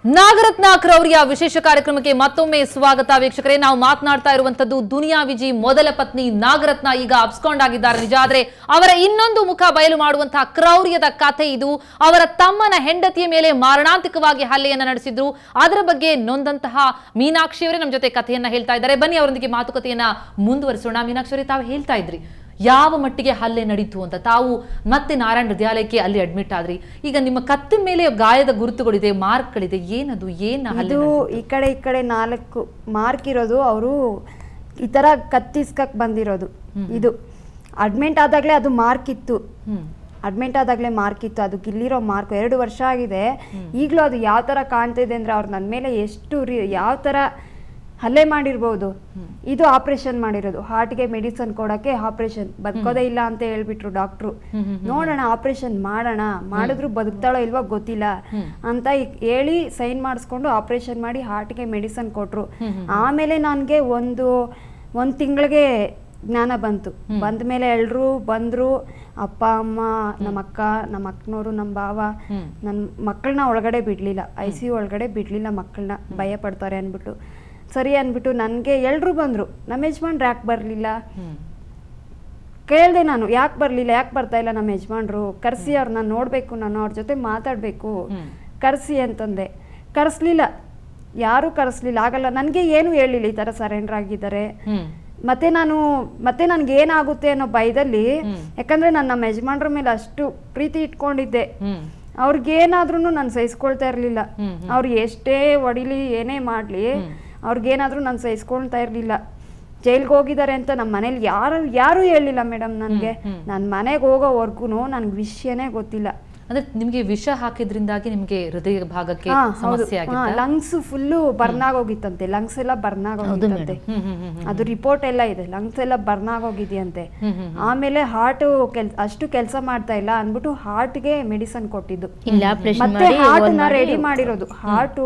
ನಾಗರತ್ನ ಕ್ರೌರ್ಯ ವಿಶೇಷ ಕಾರ್ಯಕ್ರಮಕ್ಕೆ ಮತ್ತೊಮ್ಮೆ ಸ್ವಾಗತ ವೀಕ್ಷಕರೇ. ನಾವು ಮಾತನಾಡ್ತಾ ಇರುವಂತದ್ದು ದುನಿಯಾ ವಿಜಿ ಮೊದಲ ಪತ್ನಿ ನಾಗರತ್ನ ಈಗ ಅಬ್ಸ್ಕಾಂಡ್ ಆಗಿದ್ದಾರೆ ನಿಜ, ಆದ್ರೆ ಅವರ ಇನ್ನೊಂದು ಮುಖ ಬಯಲು ಮಾಡುವಂತಹ ಕ್ರೌರ್ಯದ ಕಥೆ ಇದು. ಅವರ ತಮ್ಮನ ಹೆಂಡತಿಯ ಮೇಲೆ ಮಾರಣಾಂತಿಕವಾಗಿ ಹಲ್ಲೆಯನ್ನ ನಡೆಸಿದ್ರು. ಅದರ ಬಗ್ಗೆ ನೊಂದಂತಹ ಮೀನಾಕ್ಷಿ ಅವರೇ ನಮ್ಮ ಜೊತೆ ಕಥೆಯನ್ನ ಹೇಳ್ತಾ ಇದ್ದಾರೆ. ಬನ್ನಿ ಅವರೊಂದಿಗೆ ಮಾತುಕತೆಯನ್ನ ಮುಂದುವರಿಸೋಣ. ಮೀನಾಕ್ಷಿ ಅವರೇ, ತಾವು ಹೇಳ್ತಾ ಇದ್ರಿ ಯಾವ ಮಟ್ಟಿಗೆ ಹಲ್ಲೆ ನಡೀತು ಅಂತ. ತಾವು ಮತ್ತೆ ನಾರಾಯಣ ಹೃದಯಾಲಯಕ್ಕೆ ಅಲ್ಲಿ ಅಡ್ಮಿಟ್ ಆದ್ರಿ. ಈಗ ನಿಮ್ಮ ಕತ್ತಿನ ಮೇಲೆ ಗಾಯದ ಗುರುತುಗಳಿದೆ, ಮಾರ್ಕ್ಗಳಿದೆ, ಏನದು? ಇದು ಈ ಕಡೆ 4 ಮಾರ್ಕ್ ಇರೋದು. ಅವರು ಈ ತರ ಕತ್ತಿಸ್ಕಕ್ ಬಂದಿರೋದು. ಇದು ಅಡ್ಮಿಟ್ ಆದಾಗ್ಲೇ ಅದು ಮಾರ್ಕ್ ಇತ್ತು. ಅದು ಇಲ್ಲಿರೋ ಮಾರ್ಕ್ 2 ವರ್ಷ ಆಗಿದೆ. ಈಗಲೂ ಅದು ಯಾವ ತರ ಕಾಣ್ತಾ ಇದೆ ಅಂದ್ರೆ, ಅವ್ರು ನನ್ನ ಮೇಲೆ ಎಷ್ಟು ಯಾವ ತರ ಹಲ್ಲೆ ಮಾಡಿರ್ಬೋದು. ಇದು ಆಪರೇಷನ್ ಮಾಡಿರೋದು, ಹಾರ್ಟ್ಗೆ ಮೆಡಿಸನ್ ಕೊಡಕ್ಕೆ ಆಪರೇಷನ್. ಬದುಕೋದೇ ಇಲ್ಲ ಅಂತ ಹೇಳ್ಬಿಟ್ರು ಡಾಕ್ಟ್ರು. ನೋಡೋಣ ಆಪರೇಷನ್ ಮಾಡೋಣ, ಮಾಡಿದ್ರು ಬದುಕ್ತಾಳೋ ಇಲ್ವೋ ಗೊತ್ತಿಲ್ಲ ಅಂತ ಹೇಳಿ ಸೈನ್ ಮಾಡಿಸ್ಕೊಂಡು ಆಪರೇಷನ್ ಮಾಡಿ ಹಾರ್ಟ್ಗೆ ಮೆಡಿಸನ್ ಕೊಟ್ರು. ಆಮೇಲೆ ನನಗೆ ಒಂದು ತಿಂಗಳಿಗೆ ಜ್ಞಾನ ಬಂತು. ಬಂದ ಮೇಲೆ ಎಲ್ಲರೂ ಬಂದ್ರು, ಅಪ್ಪ ಅಮ್ಮ, ನಮ್ಮ ಅಕ್ಕ, ನಮ್ಮ ಅಕ್ಕನವರು, ನಮ್ಮ ಭಾವ. ನನ್ನ ಮಕ್ಕಳನ್ನ ಒಳಗಡೆ ಬಿಡ್ಲಿಲ್ಲ, ICU ಒಳಗಡೆ ಬಿಡ್ಲಿಲ್ಲ ಮಕ್ಕಳನ್ನ, ಭಯ ಪಡ್ತಾರೆ ಅಂದ್ಬಿಟ್ಟು. ಸರಿ ಅಂದ್ಬಿಟ್ಟು ನನಗೆ ಎಲ್ಲರೂ ಬಂದರು. ನಮ್ಮ ಯಜಮಾನ್ರು ಯಾಕೆ ಬರಲಿಲ್ಲ ಕೇಳಿದೆ ನಾನು, ಯಾಕೆ ಬರಲಿಲ್ಲ, ಯಾಕೆ ಬರ್ತಾ ಇಲ್ಲ ನಮ್ಮ ಯಜಮಾನ್ರು, ಕರೆಸಿ ಅವ್ರನ್ನ ನೋಡಬೇಕು, ನಾನು ಅವ್ರ ಜೊತೆ ಮಾತಾಡಬೇಕು, ಕರೆಸಿ ಅಂತಂದೆ. ಕರೆಸ್ಲಿಲ್ಲ, ಯಾರೂ ಕರೆಸ್ಲಿಲ್ಲ, ಆಗಲ್ಲ. ನನಗೆ ಏನು ಹೇಳಿಲ್ಲ ಈ ಥರ ಸರೆಂಡರ್ ಆಗಿದ್ದಾರೆ. ಮತ್ತೆ ನನಗೆ ಏನಾಗುತ್ತೆ ಅನ್ನೋ ಭಯದಲ್ಲಿ, ಯಾಕಂದರೆ ನಾನು ನಮ್ಮ ಯಜಮಾನ್ರ ಮೇಲೆ ಅಷ್ಟು ಪ್ರೀತಿ ಇಟ್ಕೊಂಡಿದ್ದೆ, ಅವ್ರಿಗೇನಾದ್ರೂ ನಾನು ಸಹಿಸ್ಕೊಳ್ತಾ ಇರಲಿಲ್ಲ. ಅವ್ರು ಎಷ್ಟೇ ಹೊಡಿಲಿ ಏನೇ ಮಾಡಲಿ ಅವ್ರಿಗೇನಾದ್ರೂ ನಾನು ಸಹಿಸ್ಕೊಳ್ತಾ ಇರಲಿಲ್ಲ. ಜೈಲ್ಗೆ ಹೋಗಿದ್ದಾರೆ ಅಂತ ನಮ್ಮ ಮನೇಲಿ ಯಾರು ಹೇಳಿಲ್ಲ ಮೇಡಮ್ ನನಗೆ. ನನ್ನ ಮನೆಗೆ ಹೋಗೋವರೆಗೂ ನನಗೆ ವಿಷಯನೇ ಗೊತ್ತಿಲ್ಲ. ಅಂದ್ರೆ ನಿಮ್ಗೆ ವಿಷ ಹಾಕಿದ್ರಿಂದಾಗಿ ನಿಮ್ಗೆ ಹೃದಯ ಭಾಗಕ್ಕೆ ಸಮಸ್ಯೆ ಆಗಿತ್ತಾ? ಲಂಗ್ಸ್ ಫುಲ್ಲು ಬರ್ನ್ ಆಗೋಗಿತ್ತಂತೆ, ಲಂಗ್ಸ್ ಎಲ್ಲ ಬರ್ನ್ ಆಗೋಗಿತ್ತಂತೆ. ಅದು ರಿಪೋರ್ಟ್ ಎಲ್ಲ ಇದೆ, ಲಂಗ್ಸ್ ಎಲ್ಲ ಬರ್ನ್ ಆಗೋಗಿದೆಯಂತೆ. ಆಮೇಲೆ ಹಾರ್ಟ್ ಅಷ್ಟು ಕೆಲಸ ಮಾಡ್ತಾ ಇಲ್ಲ ಅಂದ್ಬಿಟ್ಟು ಹಾರ್ಟ್ಗೆ ಮೆಡಿಸನ್ ಕೊಟ್ಟಿದ್ದು. ಮತ್ತೆ ಹಾರ್ಟ್ ನ ರೆಡಿ ಮಾಡಿರೋದು, ಹಾರ್ಟ್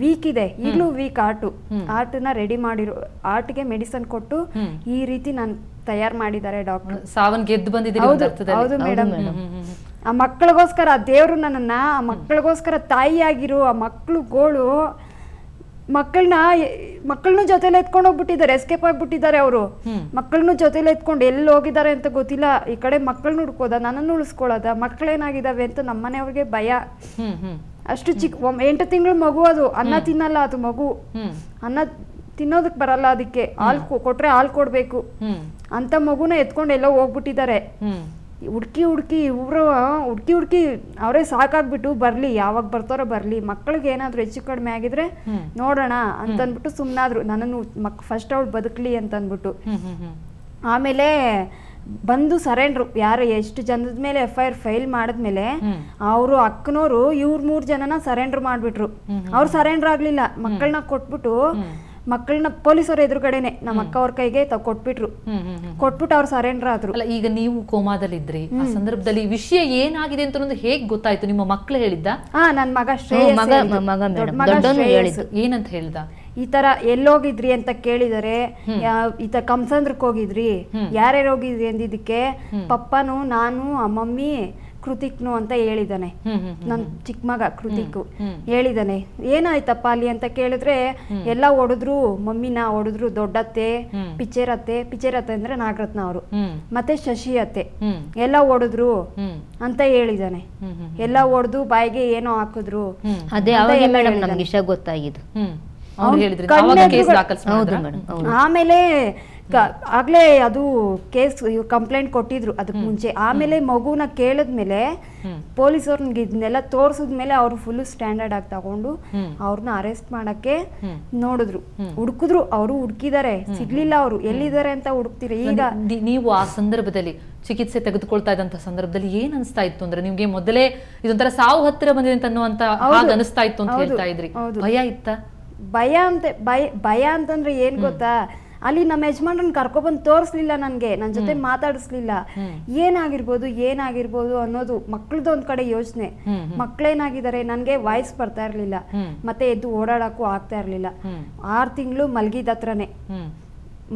ವೀಕ್ ಇದೆ, ಈಗಲೂ ವೀಕ್ ಹಾರ್ಟ್ ನ ರೆಡಿ ಮಾಡಿರೋ, ಹಾರ್ಟ್ಗೆ ಮೆಡಿಸನ್ ಕೊಟ್ಟು ಈ ರೀತಿ ನಾನು ತಯಾರು ಮಾಡಿದ್ದಾರೆ ಡಾಕ್ಟರ್. ಸಾವನ್ ಗೆದ್ದು ಬಂದಿದೆ. ಹೌದು ಮೇಡಮ್. ಆ ಮಕ್ಕಳಿಗೋಸ್ಕರ ದೇವ್ರು ನನ್ನನ್ನ, ಆ ಮಕ್ಕಳಿಗೋಸ್ಕರ ತಾಯಿಯಾಗಿರು, ಆ ಮಕ್ಕಳುಗಳು ಮಕ್ಕಳನ್ನು ಜೊತೆಲಿ ಎತ್ಕೊಂಡು ಹೋಗ್ಬಿಟ್ಟಿದ್ದಾರೆ, ಎಸ್ಕೇಪ್ ಆಗ್ಬಿಟ್ಟಿದ್ದಾರೆ ಅವರು. ಮಕ್ಕಳನ್ನು ಜೊತೆಲಿ ಎತ್ಕೊಂಡು ಎಲ್ಲಿ ಹೋಗಿದ್ದಾರೆ ಅಂತ ಗೊತ್ತಿಲ್ಲ. ಈ ಕಡೆ ಮಕ್ಕಳನ್ನ ಹುಡ್ಕೋದ, ನನ್ನನ್ನು ಉಳಿಸ್ಕೊಳ್ಳೋದ, ಮಕ್ಕಳೇನಾಗಿದ್ದಾವೆ ಅಂತ ನಮ್ಮನೆಯವ್ರಿಗೆ ಭಯ. ಅಷ್ಟು ಚಿಕ್ಕ 8 ತಿಂಗಳು ಮಗು, ಅದು ಅನ್ನ ತಿನ್ನಲ್ಲ, ಅದು ಮಗು ಅನ್ನ ತಿನ್ನೋದಕ್ಕೆ ಬರಲ್ಲ, ಅದಕ್ಕೆ ಹಾಲು ಕೊಟ್ರೆ ಹಾಲು ಕೊಡ್ಬೇಕು ಅಂತ ಮಗುನ ಎತ್ಕೊಂಡು ಎಲ್ಲೋ ಹೋಗ್ಬಿಟ್ಟಿದ್ದಾರೆ. ಹುಡ್ಕಿ ಹುಡ್ಕಿ ಅವರೇ ಸಾಕಾಗ್ಬಿಟ್ಟು ಬರ್ಲಿ, ಯಾವಾಗ ಬರ್ತಾರೋ ಬರ್ಲಿ, ಮಕ್ಕಳಿಗೆ ಏನಾದ್ರು ಹೆಚ್ಚು ಕಡಿಮೆ ಆಗಿದ್ರೆ ನೋಡೋಣ ಅಂತಂದ್ಬಿಟ್ಟು ಸುಮ್ಮನಾದ್ರು. ನನ್ನನ್ನು ಫಸ್ಟ್ ಅವಳು ಬದುಕಲಿ ಅಂತಂದ್ಬಿಟ್ಟು. ಆಮೇಲೆ ಬಂದು ಸರೆಂಡ್ರು, ಯಾರು ಎಷ್ಟು ಜನದ ಮೇಲೆ FIR ಫೈಲ್ ಮಾಡಿದ್ಮೇಲೆ ಅವರು ಅಕ್ಕನವರು 3 ಜನನ ಸರೆಂಡರ್ ಮಾಡ್ಬಿಟ್ರು. ಅವ್ರು ಸರೆಂಡರ್ ಆಗ್ಲಿಲ್ಲ, ಮಕ್ಕಳನ್ನ ಕೊಟ್ಬಿಟ್ಟು ಮಕ್ಕಳನ್ನ ಪೊಲೀಸರ ಎದುರುಗಡೆನೆ ನಮ್ಮ ಅಕ್ಕ ಅವ್ರ ಕೈಗೆ ಕೊಟ್ಬಿಟ್ರು. ಕೊಟ್ಬಿಟ್ಟು ಅವ್ರು ಸರೆಂಡರ್ ಆದ್ರು. ಅಲ್ಲ, ಈಗ ನೀವು ಕೋಮಾದಲ್ಲಿದ್ರಿ, ಆ ಸಂದರ್ಭದಲ್ಲಿ ವಿಷಯ ಏನಾಗಿದೆ ಅಂತ ಅನ್ನೋದು ಹೇಗ್ ಗೊತ್ತಾಯ್ತು? ನಿಮ್ಮ ಮಕ್ಳು ಹೇಳಿದ್ದ? ನನ್ ಮಗ ಶ್ರೇಯಸ್ ಏನಂತ ಹೇಳ್ದ? ಈ ತರ ಎಲ್ಲೋಗಿದ್ರಿ ಅಂತ ಕೇಳಿದರೆ, ಈ ತರ ಕಂಸಂದ್ರಕ್ ಹೋಗಿದ್ರಿ, ಯಾರ್ಯಾರು ಹೋಗಿದ್ರಿ ಅಂದಿದ್ದಕ್ಕೆ ಪಪ್ಪನು ನಾನು ಮಮ್ಮಿ ಕೃತಿಕ್ನು ಅಂತ ಹೇಳಿದಾನೆ. ನನ್ ಚಿಕ್ಕ ಮಗ ಕೃತಿಕ್ ಹೇಳಿದಾನೆ. ಏನಾಯ್ತಪ್ಪ ಅಲ್ಲಿ ಅಂತ ಕೇಳಿದ್ರೆ, ಎಲ್ಲ ಹೊಡೆದ್ರು, ಮಮ್ಮಿನ ಹೊಡೆದ್ರು, ದೊಡ್ಡತ್ತೆ, ಪಿಚೇರತ್ತೆ ಅಂದ್ರೆ ನಾಗರತ್ನ ಅವರು, ಮತ್ತೆ ಶಶಿ ಅತ್ತೆ ಎಲ್ಲ ಹೊಡೆದ್ರು ಅಂತ ಹೇಳಿದಾನೆ. ಎಲ್ಲ ಹೊಡೆದು ಬಾಯಿಗೆ ಏನೋ ಹಾಕಿದ್ರು. ಅದೇ ನಮ್ಗೆ ಇಷ್ಟ ಗೊತ್ತಾಗಿದ್ದು. ಆಮೇಲೆ ಆಗ್ಲೇ ಅದು ಕೇಸ್ ಕಂಪ್ಲೇಂಟ್ ಕೊಟ್ಟಿದ್ರು ಅದಕ್ಕೆ ಮುಂಚೆ. ಆಮೇಲೆ ಮಗುನ ಕೇಳಿದ್ಮೇಲೆ ಪೊಲೀಸವ್ರಿಗೆ ಇದನ್ನೆಲ್ಲ ತೋರ್ಸಿದ್ಮೇಲೆ ಅವ್ರು ಫುಲ್ ಸ್ಟ್ಯಾಂಡರ್ಡ್ ಆಗಿ ತಗೊಂಡು ಅವ್ರನ್ನ ಅರೆಸ್ಟ್ ಮಾಡಕ್ಕೆ ನೋಡಿದ್ರು, ಹುಡುಕಿದ್ರು. ಅವರು ಹುಡುಕಿದ್ದಾರೆ, ಸಿಗ್ಲಿಲ್ಲ. ಅವರು ಎಲ್ಲಿದ್ದಾರೆ ಅಂತ ಹುಡುಕ್ತಿರಿ. ಈಗ ನೀವು ಆ ಸಂದರ್ಭದಲ್ಲಿ ಚಿಕಿತ್ಸೆ ತೆಗೆದುಕೊಳ್ತಾ ಇದ್ದಂತ ಸಂದರ್ಭದಲ್ಲಿ ಏನ್ ಅನಿಸ್ತಾ ಇತ್ತು ಅಂದ್ರೆ, ನಿಮ್ಗೆ ಮೊದಲೇ ಇದೊಂಥರ ಸಾವು ಹತ್ತಿರ ಬಂದಿದೆ ಅಂತ ಅನ್ನುವಂತ ಹಾಗೆ ಅನಿಸ್ತಾ ಇತ್ತು ಅಂತ ಹೇಳ್ತಾ ಇದ್ರಿ. ಭಯ ಇತ್ತ? ಭಯ ಅಂತಂದ್ರೆ ಏನ್ ಗೊತ್ತಾ, ಅಲ್ಲಿ ನಮ್ಮ ಯಜಮಾನ್ರನ್ನ ಕರ್ಕೊಬಂದು ತೋರಿಸ್ಲಿಲ್ಲ, ನನ್ ಜೊತೆ ಮಾತಾಡಿಸ್ಲಿಲ್ಲ. ಏನಾಗಿರ್ಬೋದು ಅನ್ನೋದು ಮಕ್ಳದ್ದು ಒಂದ್ ಕಡೆ ಯೋಚನೆ. ಮಕ್ಳೇನಾಗಿದ್ದಾರೆ, ನನ್ಗೆ ವಾಯ್ಸ್ ಬರ್ತಾ ಇರ್ಲಿಲ್ಲ, ಮತ್ತೆ ಎದ್ದು ಓಡಾಡಕ್ಕೂ ಆಗ್ತಾ ಇರ್ಲಿಲ್ಲ. 6 ತಿಂಗಳು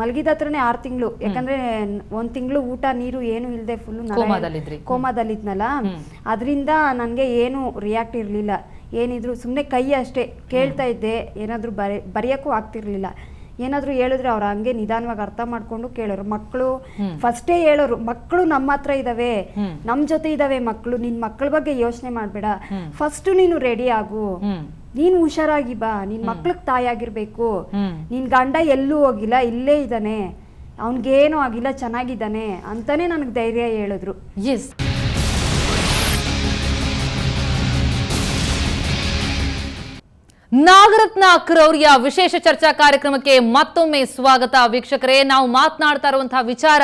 ಮಲಗಿದತ್ರನೇ 6 ತಿಂಗಳು. ಯಾಕಂದ್ರೆ 1 ತಿಂಗಳು ಊಟ ನೀರು ಏನು ಇಲ್ದೆ ಫುಲ್ ಕೋಮಾದಲ್ಲಿದ್ನಲ್ಲ, ಅದ್ರಿಂದ ನನ್ಗೆ ಏನು ರಿಯಾಕ್ಟ್ ಇರ್ಲಿಲ್ಲ. ಏನಿದ್ರು ಸುಮ್ನೆ ಕೈ ಅಷ್ಟೇ ಕೇಳ್ತಾ ಇದ್ದೆ. ಏನಾದ್ರು ಬರೆಯಕ್ಕೂ ಆಗ್ತಿರ್ಲಿಲ್ಲ. ಏನಾದ್ರು ಹೇಳಿದ್ರೆ ಅವ್ರ ಹಂಗೆ ನಿಧಾನವಾಗಿ ಅರ್ಥ ಮಾಡ್ಕೊಂಡು ಕೇಳೋರು. ಮಕ್ಕಳು ಫಸ್ಟೇ ಹೇಳೋರು, ಮಕ್ಕಳು ನಮ್ಮ ಹತ್ರ ಇದಾವೆ, ನಮ್ ಜೊತೆ ಇದಾವೆ ಮಕ್ಕಳು, ನಿನ್ ಮಕ್ಕಳ ಬಗ್ಗೆ ಯೋಚನೆ ಮಾಡ್ಬೇಡ, ಫಸ್ಟ್ ನೀನು ರೆಡಿ ಆಗು, ನೀನ್ ಹುಷಾರಾಗಿ ಬಾ, ನಿನ್ ಮಕ್ಳಿಗೆ ತಾಯಾಗಿರ್ಬೇಕು, ನಿನ್ ಗಂಡ ಎಲ್ಲೂ ಹೋಗಿಲ್ಲ, ಇಲ್ಲೇ ಇದ್ದಾನೆ, ಅವನ್ಗೇನು ಆಗಿಲ್ಲ, ಚೆನ್ನಾಗಿದ್ದಾನೆ ಅಂತಾನೆ ನನಗೆ ಧೈರ್ಯ ಹೇಳಿದ್ರು. ಎಸ್, ನಾಗರತ್ನ ಕ್ರೌರ್ಯ ವಿಶೇಷ ಚರ್ಚಾ ಕಾರ್ಯಕ್ರಮಕ್ಕೆ ಮತ್ತೊಮ್ಮೆ ಸ್ವಾಗತ ವೀಕ್ಷಕರೇ. ನಾವು ಮಾತನಾಡ್ತಾ ಇರುವಂತಹ ವಿಚಾರ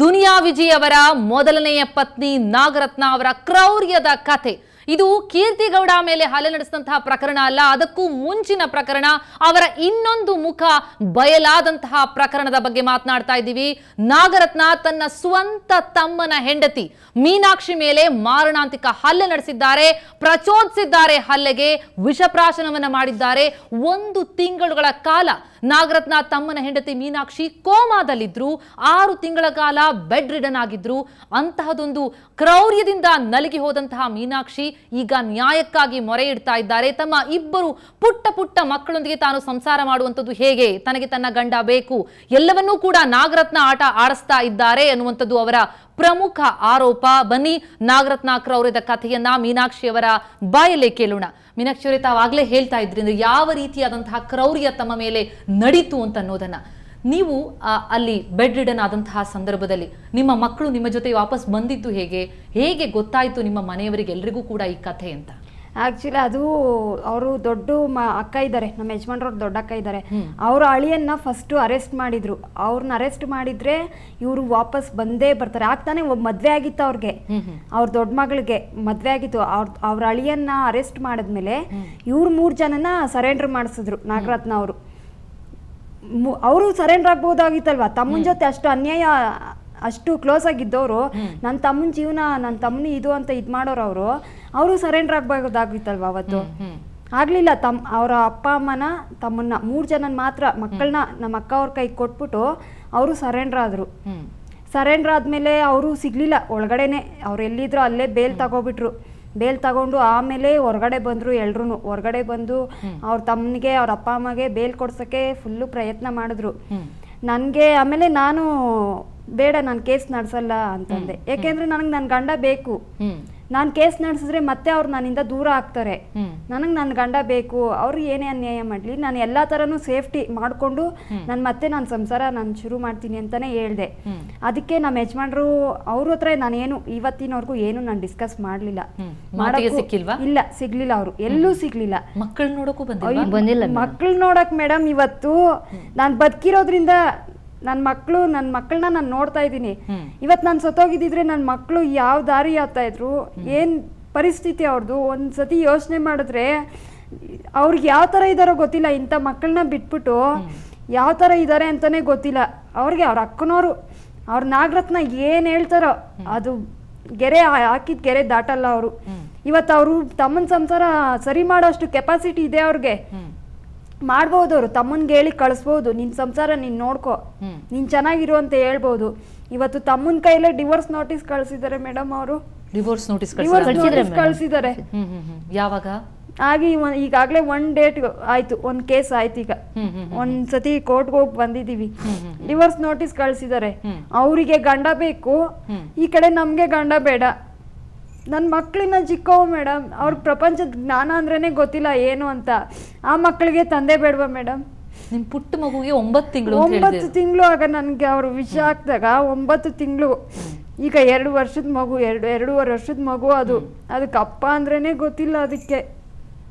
ದುನಿಯಾ ವಿಜಯ್ ಅವರ ಮೊದಲನೆಯ ಪತ್ನಿ ನಾಗರತ್ನ ಅವರ ಕ್ರೌರ್ಯದ ಕಥೆ. ಇದು ಕೀರ್ತಿಗೌಡ ಮೇಲೆ ಹಲ್ಲೆ ನಡೆಸಿದಂತಹ ಪ್ರಕರಣ ಅಲ್ಲ, ಅದಕ್ಕೂ ಮುಂಚಿನ ಪ್ರಕರಣ, ಅವರ ಇನ್ನೊಂದು ಮುಖ ಬಯಲಾದಂತಹ ಪ್ರಕರಣದ ಬಗ್ಗೆ ಮಾತನಾಡ್ತಾ ಇದ್ದೀವಿ. ನಾಗರತ್ನ ತನ್ನ ಸ್ವಂತ ತಮ್ಮನ ಹೆಂಡತಿ ಮೀನಾಕ್ಷಿ ಮೇಲೆ ಮಾರಣಾಂತಿಕ ಹಲ್ಲೆ ನಡೆಸಿದ್ದಾರೆ, ಪ್ರಚೋದಿಸಿದ್ದಾರೆ, ಹಲ್ಲೆಗೆ ವಿಷಪ್ರಾಶನವನ್ನ ಮಾಡಿದ್ದಾರೆ. 1 ತಿಂಗಳುಗಳ ಕಾಲ ನಾಗರತ್ನ ತಮ್ಮನ ಹೆಂಡತಿ ಮೀನಾಕ್ಷಿ ಕೋಮಾದಲ್ಲಿದ್ರು, 6 ತಿಂಗಳ ಕಾಲ ಬೆಡ್ ರಿಡನ್ ಆಗಿದ್ರು. ಅಂತಹದೊಂದು ಕ್ರೌರ್ಯದಿಂದ ನಲಗಿ ಹೋದಂತಹ ಮೀನಾಕ್ಷಿ ಈಗ ನ್ಯಾಯಕ್ಕಾಗಿ ಮೊರೆ ಇಡ್ತಾ ಇದ್ದಾರೆ. ತಮ್ಮ 2 ಪುಟ್ಟ ಮಕ್ಕಳೊಂದಿಗೆ ತಾನು ಸಂಸಾರ ಮಾಡುವಂಥದ್ದು ಹೇಗೆ, ತನಗೆ ತನ್ನ ಗಂಡ ಬೇಕು, ಎಲ್ಲವನ್ನೂ ಕೂಡ ನಾಗರತ್ನ ಆಟ ಆಡಿಸ್ತಾ ಇದ್ದಾರೆ ಅನ್ನುವಂಥದ್ದು ಅವರ ಪ್ರಮುಖ ಆರೋಪ. ಬನ್ನಿ ನಾಗರತ್ನ ಕ್ರೌರ್ಯದ ಕಥೆಯನ್ನ ಮೀನಾಕ್ಷಿಯವರ ಬಾಯಲ್ಲೇ ಕೇಳೋಣ. ಮೀನಾಕ್ಷಿಯವರೇ, ತಾವಾಗಲೇ ಹೇಳ್ತಾ ಇದ್ರಿ ಅಂದ್ರೆ ಯಾವ ರೀತಿಯಾದಂತಹ ಕ್ರೌರ್ಯ ತಮ್ಮ ಮೇಲೆ ನಡೀತು ಅಂತ ಅನ್ನೋದನ್ನ. ನೀವು ಅಲ್ಲಿ ಬೆಡ್ ರಿಡನ್ ಆದಂತಹ ಸಂದರ್ಭದಲ್ಲಿ ನಿಮ್ಮ ಮಕ್ಕಳು ನಿಮ್ಮ ಜೊತೆ ವಾಪಸ್ ಬಂದಿದ್ದು ಹೇಗೆ ಗೊತ್ತಾಯ್ತು ನಿಮ್ಮ ಮನೆಯವರಿಗೆ ಎಲ್ರಿಗೂ ಕೂಡ ಈ ಕಥೆ ಅಂತ? ಆಕ್ಚುಲಿ ಅದು ಅವರು ದೊಡ್ಡ ಅಕ್ಕ ಇದ್ದಾರೆ, ನಮ್ಮ ಯಜಮಾನ್ರವ್ರ ದೊಡ್ಡ ಅಕ್ಕ ಇದ್ದಾರೆ. ಅವ್ರ ಅಳಿಯನ್ನ ಫಸ್ಟ್ ಅರೆಸ್ಟ್ ಮಾಡಿದ್ರು. ಅವ್ರನ್ನ ಅರೆಸ್ಟ್ ಮಾಡಿದ್ರೆ ಇವರು ವಾಪಸ್ ಬಂದೇ ಬರ್ತಾರೆ. ಆಗ್ತಾನೆ ಮದ್ವೆ ಆಗಿತ್ತು ಅವ್ರಿಗೆ, ಅವ್ರ ದೊಡ್ಡ ಮಗಳಿಗೆ ಮದ್ವೆ ಆಗಿತ್ತು. ಅವ್ರ ಅಳಿಯನ್ನ ಅರೆಸ್ಟ್ ಮಾಡಿದ್ಮೇಲೆ ಇವ್ರು 3 ಜನನ ಸರೆಂಡರ್ ಮಾಡಿಸಿದ್ರು ನಾಗರತ್ನ ಅವರು. ಅವರು ಸರೆಂಡರ್ ಆಗ್ಬೋದಾಗಿತ್ತಲ್ವಾ, ತಮ್ಮನ ಜೊತೆ ಅಷ್ಟು ಅನ್ಯಾಯ, ಅಷ್ಟು ಕ್ಲೋಸ್ ಆಗಿದ್ದವರು, ನನ್ನ ತಮ್ಮನ ಜೀವನ, ನನ್ನ ತಮ್ಮನ ಇದು ಅಂತ ಇದ್ ಮಾಡೋರು ಅವರು ಸರೆಂಡರ್ ಆಗ್ಬೋದಾಗಿತ್ತಲ್ವಾ ಅವತ್ತು. ಆಗ್ಲಿಲ್ಲ. ಅವರ ಅಪ್ಪ ಅಮ್ಮನ ತಮ್ಮನ್ನ 3 ಜನನ ಮಾತ್ರ ಮಕ್ಕಳನ್ನ ನಮ್ಮ ಅಕ್ಕ ಅವ್ರ ಕೈ ಕೊಟ್ಬಿಟ್ಟು ಅವರು ಸರೆಂಡರ್ ಆದ್ರು. ಸರೆಂಡರ್ ಆದ್ಮೇಲೆ ಅವರು ಸಿಗ್ಲಿಲ್ಲ ಒಳಗಡೆನೆ, ಅವ್ರು ಎಲ್ಲಿದ್ರು ಅಲ್ಲೇ ಬೇಲ್ ತಗೋಬಿಟ್ರು. ಬೇಲ್ ತಗೊಂಡು ಆಮೇಲೆ ಹೊರಗಡೆ ಬಂದ್ರು. ಎಲ್ರು ಹೊರಗಡೆ ಬಂದು ಅವ್ರ ತಮ್ಮನಿಗೆ ಅವ್ರ ಅಪ್ಪ ಅಮ್ಮಗೆ ಬೇಲ್ ಕೊಡ್ಸಕ್ಕೆ ಫುಲ್ಲು ಪ್ರಯತ್ನ ಮಾಡಿದ್ರು. ನನ್ಗೆ ಆಮೇಲೆ ನಾನು ಬೇಡ, ನಾನು ಕೇಸ್ ನಡೆಸಲ್ಲ ಅಂತಂದೆ. ಯಾಕೆಂದ್ರೆ ನನಗೆ ನನ್ನ ಗಂಡ ಬೇಕು, ನಾನು ಕೇಸ್ ನಡೆಸಿದ್ರೆ ಮತ್ತೆ ಅವ್ರು ನನ್ನಿಂದ ದೂರ ಆಗ್ತಾರೆ, ನನಗೆ ನನ್ನ ಗಂಡ ಬೇಕು. ಅವ್ರು ಏನೇ ಅನ್ಯಾಯ ಮಾಡ್ಲಿ, ನಾನು ಎಲ್ಲಾ ತರನು ಸೇಫ್ಟಿ ಮಾಡ್ಕೊಂಡು ನನ್ನ ಸಂಸಾರ ನಾನು ಶುರು ಮಾಡ್ತೀನಿ ಅಂತಾನೆ ಹೇಳ್ದೆ. ಅದಕ್ಕೆ ನಮ್ಮ ಯಜಮಾನ್ರು ಅವ್ರ ಹತ್ರ ನಾನೇನು ಇವತ್ತಿನವರೆಗೂ ಏನು ನಾನು ಡಿಸ್ಕಸ್ ಮಾಡ್ಲಿಲ್ಲ. ಇಲ್ಲ, ಸಿಗ್ಲಿಲ್ಲ, ಅವರು ಎಲ್ಲೂ ಸಿಗ್ಲಿಲ್ಲ. ಮಕ್ಕಳು ನೋಡಕ್ಕೂ ಮಕ್ಕಳು ನೋಡಕ್ ಮೇಡಮ್ ಇವತ್ತು ನಾನು ಬದುಕಿರೋದ್ರಿಂದ ನನ್ನ ಮಕ್ಕಳನ್ನ ನಾನು ನೋಡ್ತಾ ಇದ್ದೀನಿ. ಇವತ್ತು ನಾನು ಸತ್ತೋಗಿದ್ದಿದ್ರೆ ನನ್ನ ಮಕ್ಕಳು ಯಾವ ದಾರಿ ಆಗ್ತಾ ಇದ್ರು, ಏನ್ ಪರಿಸ್ಥಿತಿ ಅವ್ರದ್ದು ಒಂದ್ಸತಿ ಯೋಚನೆ ಮಾಡಿದ್ರೆ ಅವ್ರಿಗೆ ಯಾವ ಥರ ಇದ್ದಾರೋ ಗೊತ್ತಿಲ್ಲ, ಇಂಥ ಮಕ್ಕಳನ್ನ ಬಿಟ್ಬಿಟ್ಟು ಯಾವ ಥರ ಇದ್ದಾರೆ ಅಂತಾನೆ ಗೊತ್ತಿಲ್ಲ ಅವ್ರಿಗೆ. ಅವ್ರ ಅಕ್ಕನವರು ಅವ್ರ ನಾಗರತ್ನ ಏನು ಹೇಳ್ತಾರೋ ಅದು ಗೆರೆ ಹಾಕಿದ ಗೆರೆ ದಾಟಲ್ಲ ಅವರು. ಇವತ್ತು ಅವರು ತಮ್ಮನ ಸಂಸಾರ ಸರಿ ಮಾಡೋಷ್ಟು ಕೆಪಾಸಿಟಿ ಇದೆ ಅವ್ರಿಗೆ, ಮಾಡ್ಬೋದು. ಅವರು ತಮ್ಮನ್ಗೆ ಹೇಳಿ ಕಳಿಸ್ಬೋದು, ನಿನ್ನ ಸಂಸಾರ ನೀನು ನೋಡ್ಕೊ, ನೀನು ಚೆನ್ನಾಗಿರು ಅಂತ ಹೇಳ್ಬೋದು. ಇವತ್ತು ತಮ್ಮನ ಕೈಲೇ ಡಿವೋರ್ಸ್ ನೋಟಿಸ್ ಕಳಿಸಿದ್ದಾರೆ ಮೇಡಮ್ ಅವರು. ಡಿವೋರ್ಸ್ ನೋಟಿಸ್ ಕಳಿಸಿದ್ದಾರೆ. ಯಾವಾಗ ಆಗಿ ಈಗಾಗಲೇ 1 ಡೇಟ್ ಆಯ್ತು, 1 ಕೇಸ್ ಆಯ್ತು. ಈಗ ಒಂದ್ಸತಿ ಕೋರ್ಟ್ಗೆ ಹೋಗಿ ಬಂದಿದೀವಿ. ಡಿವೋರ್ಸ್ ನೋಟಿಸ್ ಕಳ್ಸಿದ್ದಾರೆ. ಅವರಿಗೆ ಗಂಡ ಬೇಕು, ಈ ಕಡೆ ನಮ್ಗೆ ಗಂಡ ಬೇಡ. ನನ್ನ ಮಕ್ಳಿನ ಚಿಕ್ಕವು ಮೇಡಮ್, ಅವ್ರಿಗೆ ಪ್ರಪಂಚದ ಜ್ಞಾನ ಅಂದ್ರೇನೆ ಗೊತ್ತಿಲ್ಲ ಏನು ಅಂತ. ಆ ಮಕ್ಕಳಿಗೆ ತಂದೆ ಬೇಡವಾ ಮೇಡಮ್? ನಿಮ್ ಪುಟ್ಟ ಮಗುಗೆ 9 ತಿಂಗಳು 9 ತಿಂಗಳು ಆಗ ನನ್ಗೆ ಅವ್ರು ವಿಷ ಹಾಕ್ದಾಗ 9 ತಿಂಗಳು. ಈಗ 2 ವರ್ಷದ ಮಗು, 2.5 ವರ್ಷದ ಮಗು. ಅದಕ್ಕೆ ಅಪ್ಪ ಅಂದ್ರೇನೆ ಗೊತ್ತಿಲ್ಲ. ಅದಕ್ಕೆ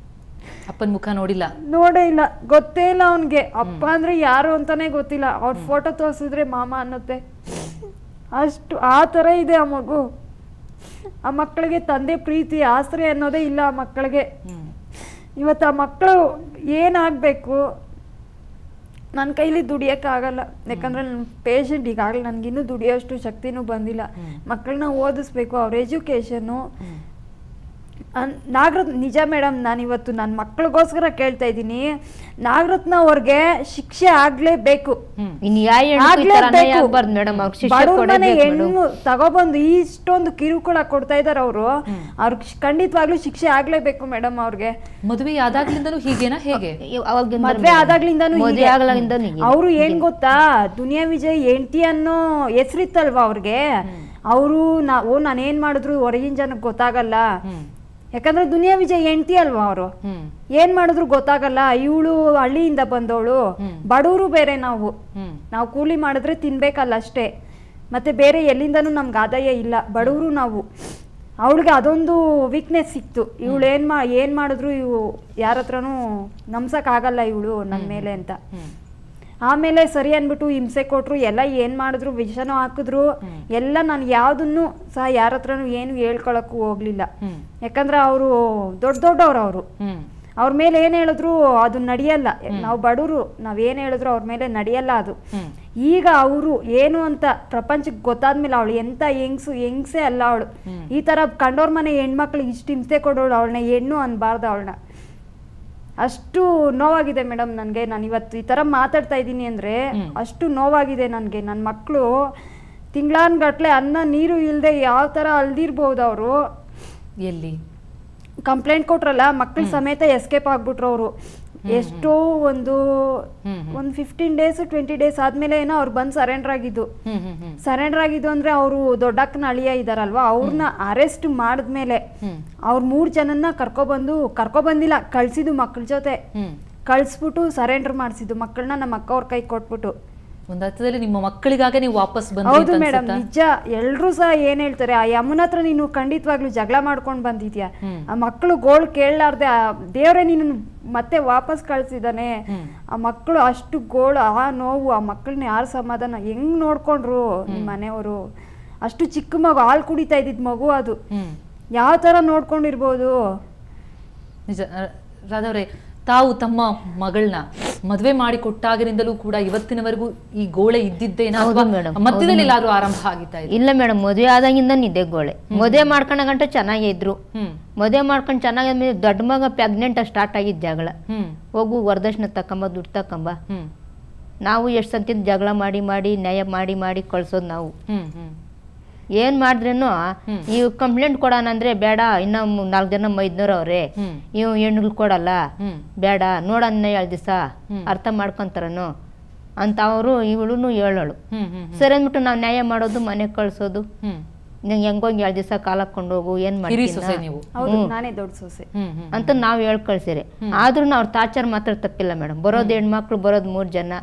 ಅಪ್ಪನ ಮುಖ ನೋಡೇ ಇಲ್ಲ, ಗೊತ್ತೇ ಇಲ್ಲ ಅವನ್ಗೆ. ಅಪ್ಪ ಅಂದ್ರೆ ಯಾರು ಅಂತಾನೆ ಗೊತ್ತಿಲ್ಲ. ಅವ್ರ ಫೋಟೋ ತೋರಿಸಿದ್ರೆ ಮಾಮ ಅನ್ನತ್ತೆ. ಅಷ್ಟು ಆ ತರ ಇದೆ ಆ ಮಗು. ಆ ಮಕ್ಕಳಿಗೆ ತಂದೆ ಪ್ರೀತಿ ಆಶ್ರಯ ಅನ್ನೋದೇ ಇಲ್ಲ ಆ ಮಕ್ಕಳಿಗೆ. ಇವತ್ತು ಆ ಮಕ್ಕಳು ಏನಾಗಬೇಕು? ನನ್ನ ಕೈಲಿ ದುಡಿಯೋಕ್ಕಾಗಲ್ಲ, ಯಾಕಂದ್ರೆ ನನ್ನ ಪೇಷಂಟ್ ಈಗಾಗಲೇ ನನಗಿನ್ನೂ ದುಡಿಯೋಷ್ಟು ಶಕ್ತಿನೂ ಬಂದಿಲ್ಲ. ಮಕ್ಕಳನ್ನ ಓದಿಸ್ಬೇಕು, ಅವ್ರ ಎಜುಕೇಷನ್ನು. ನಾಗರತ್ನ ನಿಜ ಮೇಡಮ್, ನಾನಿವತ್ತು ನನ್ನ ಮಕ್ಕಳಿಗೋಸ್ಕರ ಕೇಳ್ತಾ ಇದ್ದೀನಿ, ನಾಗರತ್ನ ಅವ್ರಿಗೆ ಶಿಕ್ಷೆ ಆಗ್ಲೇಬೇಕು. ಹೆಣ್ಣು ತಗೊಬಂದು ಇಷ್ಟೊಂದು ಕಿರುಕುಳ ಕೊಡ್ತಾ ಇದಾರೆ ಅವರು, ಅವ್ರಿಗೆ ಖಂಡಿತವಾಗ್ಲೂ ಶಿಕ್ಷೆ ಆಗ್ಲೇಬೇಕು ಮೇಡಮ್. ಅವ್ರಿಗೆ ಮದುವೆ ಆದಾಗ್ಲಿಂದನೂ ಹೀಗೇನಾ? ಹೇಗೆ ಮದ್ವೆ ಆದಾಗ್ಲಿಂದನೂ ಅವರು ಏನ್ ಗೊತ್ತಾ, ದುನಿಯಾ ವಿಜಯ್ ಹೆಂಡತಿ ಅನ್ನೋ ಹೆಸರಿತ್ತಲ್ವಾ ಅವ್ರಿಗೆ. ಅವರು ನಾನೇನ್ ಮಾಡಿದ್ರು ಹೊರಗಿನ ಜನಕ್ಕೆ ಗೊತ್ತಾಗಲ್ಲ, ಯಾಕಂದ್ರೆ ದುನಿಯಾ ವಿಜಯ್ ಹೆಂಡತಿ ಅಲ್ವಾ ಅವರು. ಏನ್ ಮಾಡಿದ್ರು ಗೊತ್ತಾಗಲ್ಲ. ಇವಳು ಹಳ್ಳಿಯಿಂದ ಬಂದವಳು, ಬಡವರು ಬೇರೆ. ನಾವು ಕೂಲಿ ಮಾಡಿದ್ರೆ ತಿನ್ಬೇಕಲ್ಲ ಅಷ್ಟೇ, ಮತ್ತೆ ಬೇರೆ ಎಲ್ಲಿಂದನೂ ನಮ್ಗೆ ಆದಾಯ ಇಲ್ಲ, ಬಡವರು ನಾವು. ಅವಳಿಗೆ ಅದೊಂದು ವೀಕ್ನೆಸ್ ಸಿಕ್ತು. ಇವಳು ಏನ್ ಮಾಡಿದ್ರು ಇವು ಯಾರ ಹತ್ರನೂ ನಂಬ್ಸಕ್ ಆಗಲ್ಲ ಇವಳು ನನ್ನ ಮೇಲೆ ಅಂತ. ಆಮೇಲೆ ಸರಿ ಅನ್ಬಿಟ್ಟು ಹಿಂಸೆ ಕೊಟ್ರು, ಎಲ್ಲ ಏನ್ ಮಾಡಿದ್ರು, ವಿಷನೂ ಹಾಕಿದ್ರು ಎಲ್ಲ. ನಾನು ಯಾವ್ದನ್ನು ಸಹ ಯಾರ ಹತ್ರನು ಏನು ಹೇಳ್ಕೊಳಕ್ಕೂ ಹೋಗ್ಲಿಲ್ಲ, ಯಾಕಂದ್ರೆ ಅವರು ದೊಡ್ಡವ್ರು. ಅವರು ಅವ್ರ ಮೇಲೆ ಏನ್ ಹೇಳಿದ್ರು ಅದು ನಡೆಯಲ್ಲ. ನಾವು ಬಡವರು, ನಾವೇನ್ ಹೇಳಿದ್ರು ಅವ್ರ ಮೇಲೆ ನಡೆಯಲ್ಲ ಅದು. ಈಗ ಅವರು ಏನು ಅಂತ ಪ್ರಪಂಚಕ್ಕೆ ಗೊತ್ತಾದ್ಮೇಲೆ ಅವಳು ಎಂತ ಹೆಂಗ್ಸೆ ಅಲ್ಲ ಅವಳು. ಈ ತರ ಕಂಡೋರ್ ಮನೆ ಹೆಣ್ಮಕ್ಳಿಗೆ ಇಷ್ಟು ಹಿಂಸೆ ಕೊಡೋಳು, ಅವಳನ್ನ ಹೆಣ್ಣು ಅನ್ಬಾರ್ದು ಅವಳನ್ನ. ಅಷ್ಟು ನೋವಾಗಿದೆ ಮೇಡಮ್ ನನಗೆ. ನಾನು ಇವತ್ತು ಈ ಥರ ಮಾತಾಡ್ತಾ ಇದ್ದೀನಿ ಅಂದರೆ ಅಷ್ಟು ನೋವಾಗಿದೆ ನನಗೆ. ನನ್ನ ಮಕ್ಕಳು ತಿಂಗಳಾನ್ಗಟ್ಲೆ ಅನ್ನ ನೀರು ಇಲ್ಲದೆ ಯಾವ ಥರ ಅಲ್ದಿರ್ಬೋದು ಅವರು. ಎಲ್ಲಿ ಕಂಪ್ಲೇಂಟ್ ಕೊಟ್ರಲ್ಲ, ಮಕ್ಕಳ ಸಮೇತ ಎಸ್ಕೇಪ್ ಆಗ್ಬಿಟ್ರು ಅವರು. ಎಷ್ಟೋ ಒಂದು 15 ಡೇಸ್ 20 ಡೇಸ್ ಆದ್ಮೇಲೆ ಏನೋ ಅವ್ರು ಬಂದು ಸರೆಂಡರ್ ಆಗಿದ್ದು ಅಂದ್ರೆ ಅವರು ದೊಡ್ಡಕ್ಕನ ಅಳಿಯ ಇದಾರಲ್ವಾ, ಅವ್ರನ್ನ ಅರೆಸ್ಟ್ ಮಾಡಿದ್ಮೇಲೆ ಅವ್ರ 3 ಜನನ್ನ ಕರ್ಕೊಬಂದಿಲ್ಲ, ಕಳ್ಸಿದ್ದು ಮಕ್ಕಳ ಜೊತೆ ಕಳ್ಸ್ಬಿಟ್ಟು ಸರೆಂಡರ್ ಮಾಡಿಸಿದ್ದು ಮಕ್ಕಳನ್ನ ನಮ್ಮ ಅಕ್ಕ ಅವ್ರ ಕೈ ಕೊಟ್ಬಿಟ್ಟು. ಒಂದ್ ಅರ್ಥದಲ್ಲಿ ನಿಮ್ಮ ಮಕ್ಕಳಿಗಾಗೆ ನೀವು ವಾಪಸ್ ಬಂದ್ರಿ. ಹೌದು ಮೇಡಮ್, ನಿಜ. ಎಲ್ರು ಸಹ ಏನ್ ಹೇಳ್ತಾರೆ, ಆ ಯಮುನ ಹತ್ರ ನೀನು ಖಂಡಿತವಾಗ್ಲೂ ಜಗಳ ಮಾಡ್ಕೊಂಡ್ ಬಂದಿದ್ಯಾ, ಆ ಮಕ್ಕಳು ಗೋಳು ಕೇಳಲಾರ್ದೆ ದೇವ್ರೆ ನೀನು ಮತ್ತೆ ವಾಪಸ್ ಕಳ್ಸಿದಾನೆ. ಆ ಮಕ್ಕಳು ಅಷ್ಟು ಗೋಳು, ಆ ನೋವು, ಆ ಮಕ್ಕಳನ್ನ ಯಾರು ಸಮಾಧಾನ ಹೆಂಗ್ ನೋಡ್ಕೊಂಡ್ರು ನಿಮ್ಮ ಮನೆಯವರು. ಅಷ್ಟು ಚಿಕ್ಕ ಮಗು, ಹಾಲು ಕುಡಿತಾ ಇದ್ದಿದ್ ಮಗು, ಅದು ಯಾವ ತರ ನೋಡ್ಕೊಂಡಿರ್ಬೋದು. ನಿಜ ರಾಧವ್ರೆ, ತಾವು ತಮ್ಮ ಮಗಳನ್ನ ಮದುವೆ ಮಾಡಿ ಕೊಟ್ಟಾಗಿನಿಂದಲೂ ಕೂಡ ಇವತ್ತಿನವರೆಗೂ ಈ ಗೋಳೆ ಇದ್ದಿದ್ದೇನಾ, ಮಧ್ಯದಲ್ಲಿ ಎಲ್ಲಾದ್ರೂ ಆರಂಭ ಆಗಿತ್ತಾ? ಇಲ್ಲ ಮೇಡಮ್, ಮದುವೆ ಆದಂಗಿಂದ ಇದ್ದೆ ಗೋಳೆ. ಮದುವೆ ಮಾಡ್ಕೊಂಡ ಗಂಟ ಚೆನ್ನಾಗೇ ಇದ್ರು. ಮದುವೆ ಮಾಡ್ಕೊಂಡು ಚೆನ್ನಾಗಿ ದೊಡ್ಡ ಮಗ ಪ್ರೆಗ್ನೆಂಟ್ ಸ್ಟಾರ್ಟ್ ಆಗಿದ್ ಜಗಳ. ಹೋಗು ವರದಕ್ಷಿಣೆ ತಕೊಂಬ, ದುಡ್ಡು ತಕೊಂಬ. ನಾವು ಎಷ್ಟು ಸಂತಿದ್ ಜಗಳ ಮಾಡಿ ನ್ಯಾಯ ಮಾಡಿ ಕಳ್ಸೋದು ನಾವು. ಏನ್ ಮಾಡಿದ್ರೇನು ನೀವು ಕಂಪ್ಲೇಂಟ್ ಕೊಡೋಣ ಅಂದ್ರೆ ಬೇಡ, ಇನ್ನ 4 ಜನ ಮೈದ್ನವ್ರು ಅವ್ರೆ, ಇವ್ ಹೆಣ್ಣುಗಳು ಕೊಡಲ್ಲ, ಬೇಡ ನೋಡನ್ನ 2 ದಿವಸ ಅರ್ಥ ಮಾಡ್ಕೊಂತಾರನು ಅಂತ ಅವರು ಇವಳು ಹೇಳೋಳು. ಸರಿ ಅಂದ್ಬಿಟ್ಟು ನಾವು ನ್ಯಾಯ ಮಾಡೋದು, ಮನೆಗೆ ಕಳ್ಸೋದು. ಹೆಂಗೋಗಿ 2 ದಿವಸ ಕಾಲ ಹಾಕೊಂಡು ಹೋಗು, ಏನ್ ಮಾಡ್ತೀವಿ ಅಂತ ನಾವ್ ಹೇಳ್ ಕಳ್ಸಿರಿ. ಆದ್ರೂ ಅವ್ರ ಟಾರ್ಚರ್ ಮಾತ್ರ ತಪ್ಪಿಲ್ಲ ಮೇಡಮ್. ಬರೋದು ಹೆಣ್ಮಕ್ಳು ಬರೋದು 3 ಜನ,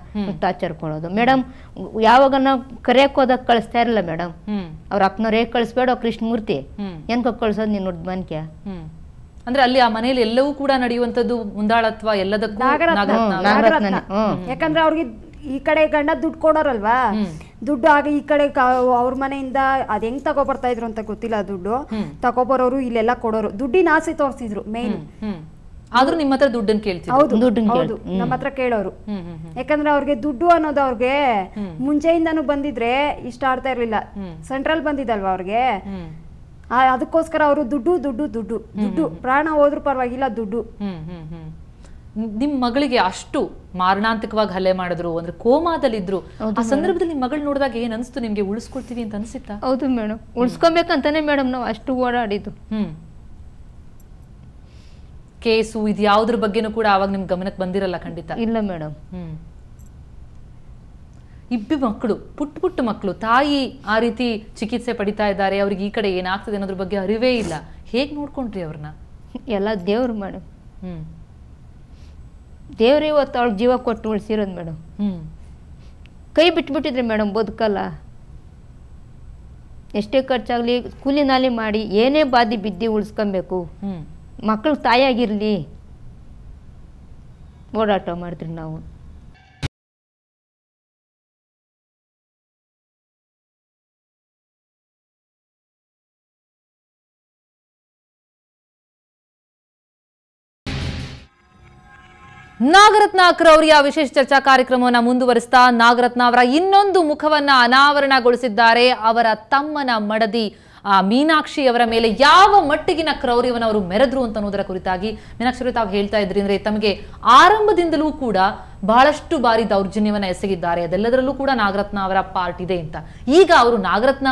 ಟಾರ್ಚರ್ ಕೊಡೋದು ಮೇಡಮ್. ಯಾವಾಗ ನಾವು ಕರೆಯಕ್ ಹೋದಾಗ ಕಳಿಸ್ತಾ ಇರಲ್ಲ ಮೇಡಮ್. ಅವ್ರ ಅಕ್ಕನವ್ರು ಹೇಗ್ ಕಳಿಸ್ಬೇಡ, ಕೃಷ್ಣಮೂರ್ತಿ ಏನ್ಕೊ ಕಳ್ಸೋದು ನೀನ್ ನೋಡ್ ಮನ್ಕೆ. ಅಂದ್ರೆ ಅಲ್ಲಿ ಆ ಮನೇಲಿ ಎಲ್ಲವೂ ಕೂಡ ನಡೆಯುವಂತದ್ದು ಮುಂದಾಳತ್ವ ಎಲ್ಲದಕ್ಕೂ. ಯಾಕಂದ್ರೆ ಅವ್ರಿಗೆ ಈ ಕಡೆ ಗಂಡ ದುಡ್ಡು ಕೊಡೋರಲ್ವಾ, ದುಡ್ಡು ಆಗ ಈ ಕಡೆ ಅವ್ರ ಮನೆಯಿಂದ ಅದ್ ಹೆಂಗ್ ತಗೊಬರ್ತಾ ಇದ್ರು ಅಂತ ಗೊತ್ತಿಲ್ಲ. ದುಡ್ಡು ತಗೊಬರೋರು ಇಲ್ಲೆಲ್ಲ ಕೊಡೋರು, ದುಡ್ಡಿನ ಆಸೆ ತೋರಿಸಿದ್ರು ಮೇನ್. ಆದ್ರೂ ನಿಮ್ಮ ಹತ್ರ ದುಡ್ಡನ್ನು ಕೇಳ್ತೀವಿ. ಹೌದು ಹೌದು, ನಮ್ಮ ಹತ್ರ ಕೇಳೋರು. ಯಾಕಂದ್ರೆ ಅವ್ರಿಗೆ ದುಡ್ಡು ಅನ್ನೋದು ಅವ್ರಿಗೆ ಮುಂಚೆಯಿಂದಾನು ಬಂದಿದ್ರೆ ಇಷ್ಟ ಆಡ್ತಾ ಇರ್ಲಿಲ್ಲ. ಸೆಂಟ್ರಲ್ ಬಂದಿದಲ್ವಾ ಅವ್ರಿಗೆ, ಅದಕ್ಕೋಸ್ಕರ ಅವರು ದುಡ್ಡು ದುಡ್ಡು ದುಡ್ಡು ದುಡ್ಡು, ಪ್ರಾಣ ಹೋದ್ರು ಪರವಾಗಿಲ್ಲ ದುಡ್ಡು. ನಿಮ್ ಮಗಳಿಗೆ ಅಷ್ಟು ಮಾರಣಾಂತಿಕವಾಗಿ ಹಲ್ಲೆ ಮಾಡಿದ್ರು, ಅಂದ್ರೆ ಕೋಮಾದಲ್ಲಿದ್ರು, ಆ ಸಂದರ್ಭದಲ್ಲಿ ನಿಮ್ ಮಗಳು ನೋಡಿದಾಗ ಏನ್ ಅನ್ಸ್ತು ನಿಮ್ಗೆ? ಉಳಿಸ್ಕೊಳ್ತೀವಿ ಅಂತ ಅನ್ಸಿತ್ತಾ? ಹೌದು ಮೇಡಮ್, ಉಳಿಸ್ಕೊಬೇಕಂತಾನೆ ಮೇಡಮ್ ನಾವು ಅಷ್ಟು ಓಡಾಡಿದ್ದು. ಕೇಸು ಇದು ಯಾವ್ದ್ರ ಬಗ್ಗೆನೂ ಕೂಡ ಅವಾಗ ನಿಮ್ ಗಮನಕ್ಕೆ ಬಂದಿರಲ್ಲ? ಖಂಡಿತ ಇಲ್ಲ ಮೇಡಮ್. ಇಬ್ಬರು ಮಕ್ಕಳು, ಪುಟ್ಟ ಪುಟ್ಟ ಮಕ್ಕಳು, ತಾಯಿ ಆ ರೀತಿ ಚಿಕಿತ್ಸೆ ಪಡಿತಾ ಇದ್ದಾರೆ, ಅವ್ರಿಗೆ ಈ ಕಡೆ ಏನಾಗ್ತದೆ ಅನ್ನೋದ್ರ ಬಗ್ಗೆ ಅರಿವೇ ಇಲ್ಲ. ಹೇಗ್ ನೋಡ್ಕೊಂಡ್ರಿ ಅವ್ರನ್ನ? ಎಲ್ಲ ದೇವ್ರು ಮೇಡಮ್, ದೇವ್ರೇ ಇವತ್ತು ಅವಳು ಜೀವ ಕೊಟ್ಟು ಉಳಿಸಿರೋದು ಮೇಡಮ್. ಕೈ ಬಿಟ್ಬಿಟ್ಟಿದ್ರೆ ಮೇಡಮ್ ಬದುಕಲ್ಲ. ಎಷ್ಟೇ ಖರ್ಚಾಗ್ಲಿ ಕೂಲಿ ನಾಲಿ ಮಾಡಿ ಏನೇ ಬಾದಿ ಬಿದ್ದಿ ಉಳಿಸ್ಕೊಬೇಕು. ಮಕ್ಕಳು ತಾಯಿಯಾಗಿರ್ಲಿ ಓಡಾಟ ಮಾಡಿದ್ರಿ ನಾವು. ನಾಗರತ್ನ ಕ್ರೌರ್ಯ ವಿಶೇಷ ಚರ್ಚಾ ಕಾರ್ಯಕ್ರಮವನ್ನು ಮುಂದುವರಿಸ್ತಾ ನಾಗರತ್ನ ಅವರ ಇನ್ನೊಂದು ಮುಖವನ್ನ ಅನಾವರಣಗೊಳಿಸಿದ್ದಾರೆ. ಅವರ ತಮ್ಮನ ಮಡದಿ ಮೀನಾಕ್ಷಿ ಅವರ ಮೇಲೆ ಯಾವ ಮಟ್ಟಿಗಿನ ಕ್ರೌರ್ಯವನ್ನು ಅವರು ಮೆರೆದ್ರು ಅಂತ ಅನ್ನೋದರ ಕುರಿತಾಗಿ ಮೀನಾಕ್ಷಿ ತಾವು ಹೇಳ್ತಾ ಇದ್ರಿ, ಅಂದ್ರೆ ತಮಗೆ ಆರಂಭದಿಂದಲೂ ಕೂಡ ಬಹಳಷ್ಟು ಬಾರಿ ದೌರ್ಜನ್ಯವನ್ನ ಎಸಗಿದ್ದಾರೆ, ಅದೆಲ್ಲದರಲ್ಲೂ ಕೂಡ ನಾಗರತ್ನ ಅವರ ಪಾರ್ಟ್ ಇದೆ ಅಂತ. ಈಗ ಅವರು ನಾಗರತ್ನ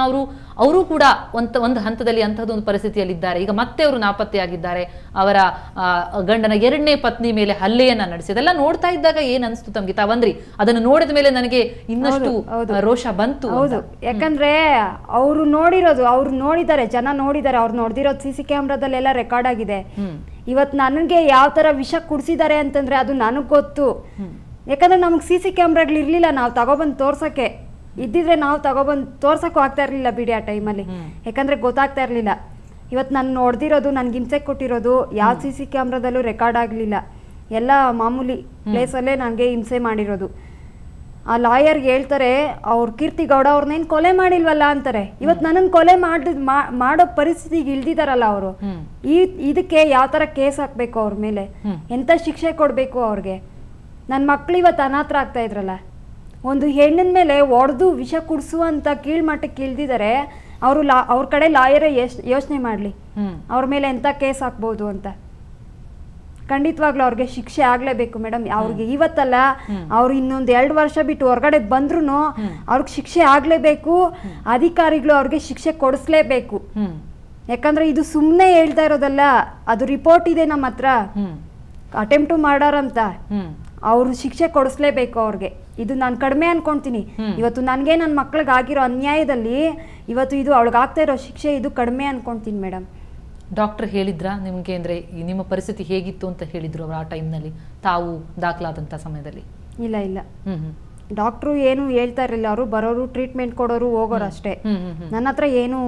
ಅವರು ಕೂಡ ಒಂದು ಹಂತದಲ್ಲಿ ಅಂತಹದೊಂದು ಪರಿಸ್ಥಿತಿಯಲ್ಲಿದ್ದಾರೆ. ಈಗ ಮತ್ತೆ ಅವರು ನಾಪತ್ತೆಯಾಗಿದ್ದಾರೆ. ಅವರ ಗಂಡನ 2ನೇ ಪತ್ನಿ ಮೇಲೆ ಹಲ್ಲೆಯನ್ನ ನಡೆಸಿ ಅದೆಲ್ಲ ನೋಡ್ತಾ ಇದ್ದಾಗ ಏನ್ ಅನ್ಸ್ತು ತಮ್ಗೆ? ತಾವಂದ್ರಿ ಅದನ್ನು ನೋಡಿದ ಮೇಲೆ ನನಗೆ ಇನ್ನಷ್ಟು ರೋಷ ಬಂತು. ಹೌದು, ಯಾಕಂದ್ರೆ ಅವ್ರು ನೋಡಿದ್ದಾರೆ, ಜನ ನೋಡಿದ್ದಾರೆ, ಅವ್ರು ನೋಡ್ದಿರೋದು CC ಕ್ಯಾಮ್ರಾದಲ್ಲೆಲ್ಲ ರೆಕಾರ್ಡ್ ಆಗಿದೆ. ಇವತ್ತು ನನಗೆ ಯಾವ ತರ ವಿಷ ಕುಡಿಸಿದ್ದಾರೆ ಅಂತಂದ್ರೆ ಅದು ನನಗ್ ಗೊತ್ತು. ಯಾಕಂದ್ರೆ ನಮ್ಗೆ CC ಕ್ಯಾಮ್ರಾಗಳು ಇರ್ಲಿಲ್ಲ, ನಾವು ತಗೊಬಂದು ತೋರ್ಸಕ್ಕೆ. ಇದ್ದಿದ್ರೆ ನಾವು ತಗೊಬಂದು ತೋರ್ಸಕ್ಕೂ ಆಗ್ತಾ ಇರ್ಲಿಲ್ಲ ಬಿಡಿ ಆ ಟೈಮಲ್ಲಿ, ಯಾಕಂದ್ರೆ ಗೊತ್ತಾಗ್ತಾ ಇರ್ಲಿಲ್ಲ. ಇವತ್ತು ನಾನು ನೋಡ್ದಿರೋದು, ನನ್ಗೆ ಹಿಂಸೆ ಕೊಟ್ಟಿರೋದು ಯಾವ CC ಕ್ಯಾಮ್ರಾದಲ್ಲೂ ರೆಕಾರ್ಡ್ ಆಗ್ಲಿಲ್ಲ. ಎಲ್ಲ ಮಾಮೂಲಿ ಪ್ಲೇಸಲ್ಲೇ ನನಗೆ ಹಿಂಸೆ ಮಾಡಿರೋದು. ಆ ಲಾಯರ್ಗೆ ಹೇಳ್ತಾರೆ, ಅವ್ರ ಕೀರ್ತಿ ಗೌಡ ಅವ್ರನ್ನೇನು ಕೊಲೆ ಮಾಡಿಲ್ವಲ್ಲ ಅಂತಾರೆ. ಇವತ್ತು ನನ್ನನ್ನು ಕೊಲೆ ಮಾಡೋ ಪರಿಸ್ಥಿತಿಗೆ ಇಳ್ದಿದಾರಲ್ಲ ಅವರು. ಇದಕ್ಕೆ ಯಾವ ತರ ಕೇಸ್ ಹಾಕ್ಬೇಕು ಅವ್ರ ಮೇಲೆ, ಎಂತ ಶಿಕ್ಷೆ ಕೊಡ್ಬೇಕು ಅವ್ರಿಗೆ? ನನ್ನ ಮಕ್ಳು ಇವತ್ತು ಅನಾಥ ಆಗ್ತಾ ಇದ್ರಲ್ಲ, ಒಂದು ಹೆಣ್ಣಿನ ಮೇಲೆ ಒಡೆದು ವಿಷ ಕುಡಿಸುವಂತ ಕೀಳ್ಮಟ್ಟಕ್ಕೆ ಇಳ್ದಿದ್ದಾರೆ. ಅವ್ರ ಕಡೆ ಲಾಯರೇ ಯೋಚನೆ ಮಾಡ್ಲಿ ಅವ್ರ ಮೇಲೆ ಎಂತ ಕೇಸ್ ಹಾಕ್ಬೋದು ಅಂತ. ಖಂಡಿತವಾಗ್ಲೂ ಅವ್ರಿಗೆ ಶಿಕ್ಷೆ ಆಗ್ಲೇಬೇಕು ಮೇಡಮ್. ಅವ್ರಿಗೆ ಇವತ್ತಲ್ಲ, ಅವ್ರು ಇನ್ನೊಂದು 2 ವರ್ಷ ಬಿಟ್ಟು ಹೊರಗಡೆ ಬಂದ್ರು ಅವ್ರಿಗೆ ಶಿಕ್ಷೆ ಆಗ್ಲೇಬೇಕು. ಅಧಿಕಾರಿಗಳು ಅವ್ರಿಗೆ ಶಿಕ್ಷೆ ಕೊಡಿಸ್ಲೇಬೇಕು. ಯಾಕಂದ್ರೆ ಇದು ಸುಮ್ಮನೆ ಹೇಳ್ತಾ ಇರೋದಲ್ಲ, ಅದು ರಿಪೋರ್ಟ್ ಇದೆ ನಮ್ಮ ಹತ್ರ. ಅಟೆಂಪ್ಟು ಮಾಡಾರಂತ ಅವ್ರು ಶಿಕ್ಷೆ ಕೊಡಿಸ್ಲೇಬೇಕು ಅವ್ರಿಗೆ. ಇದು ನಾನು ಕಡಿಮೆ ಅನ್ಕೊಂತೀನಿ. ಇವತ್ತು ನನಗೆ ನನ್ನ ಮಕ್ಳಿಗೆ ಆಗಿರೋ ಅನ್ಯಾಯದಲ್ಲಿ ಇವತ್ತು ಇದು ಅವ್ಳಿಗೆ ಆಗ್ತಾ ಇರೋ ಶಿಕ್ಷೆ ಇದು ಕಡಿಮೆ ಅನ್ಕೊಂತೀನಿ ಮೇಡಮ್. ಡಾಕ್ಟರ್ ಹೇಳಿದ್ರ ನಿಮ್ಗೆ, ಅಂದ್ರೆ ನಿಮ್ಮ ಪರಿಸ್ಥಿತಿ ಹೇಗಿತ್ತು ಅಂತ ಹೇಳಿದ್ರು ಅವರು ಆ ಟೈಮ್ನಲ್ಲಿ, ತಾವು ದಾಖಲಾದಂತ ಸಮಯದಲ್ಲಿ? ಇಲ್ಲ, ಡಾಕ್ಟ್ರು ಏನು ಹೇಳ್ತಾ ಇರ್ಲಿಲ್ಲ. ಅವರು ಬರೋರು, ಟ್ರೀಟ್ಮೆಂಟ್ ಕೊಡೋರು, ಹೋಗೋರು ಅಷ್ಟೇ. ನನ್ನ ಹತ್ರ ಏನು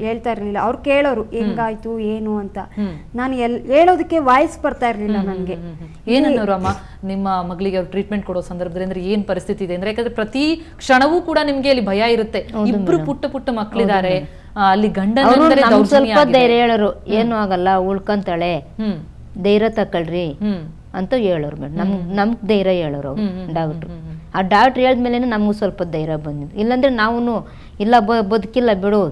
ಹೇಳ್ತಾ ಇರ್ಲಿಲ್ಲ. ಅವ್ರು ಕೇಳೋರು ಹೆಂಗಾಯ್ತು ಏನು ಅಂತ. ನಾನು ಹೇಳೋದಕ್ಕೆ ವಾಯ್ಸ್ ಬರ್ತಾ ಇರ್ಲಿಲ್ಲ ನನ್ಗೆ. ಏನನ್ನೋರು ಅಮ್ಮ ನಿಮ್ಮ ಮಗಳಿಗೆ ಅವ್ರು ಟ್ರೀಟ್ಮೆಂಟ್ ಕೊಡೋ ಸಂದರ್ಭದಲ್ಲಿ, ಅಂದ್ರೆ ಏನ್ ಪರಿಸ್ಥಿತಿ ಇದೆ ಅಂದ್ರೆ? ಯಾಕಂದ್ರೆ ಪ್ರತಿ ಕ್ಷಣವೂ ಕೂಡ ನಿಮ್ಗೆ ಅಲ್ಲಿ ಭಯ ಇರುತ್ತೆ. ಇಬ್ರು ಪುಟ್ಟ ಮಕ್ಕಳಿದ್ದಾರೆ, ಅಲ್ಲಿ ಗಂಡನ ಸ್ವಲ್ಪ ಧೈರ್ಯ ಹೇಳೋರು, ಏನು ಆಗಲ್ಲ ಉಳ್ಕೊಂತಾಳೆ, ಧೈರ್ಯ ತಕೊಳ್ರಿ ಅಂತ ಹೇಳೋರು ಮೇಡಮ್. ನಮ್ಗೆ ಧೈರ್ಯ ಹೇಳೋರು ಡಾಕ್ಟ್ರು. ಆ ಡಾಕ್ಟ್ರ್ ಹೇಳಿದ್ಮೇಲೆ ನಮಗೂ ಸ್ವಲ್ಪ ಧೈರ್ಯ ಬಂದಿದ್ದು. ಇಲ್ಲಾಂದ್ರೆ ನಾವು ಇಲ್ಲ ಬದುಕಿಲ್ಲ ಬಿಡು,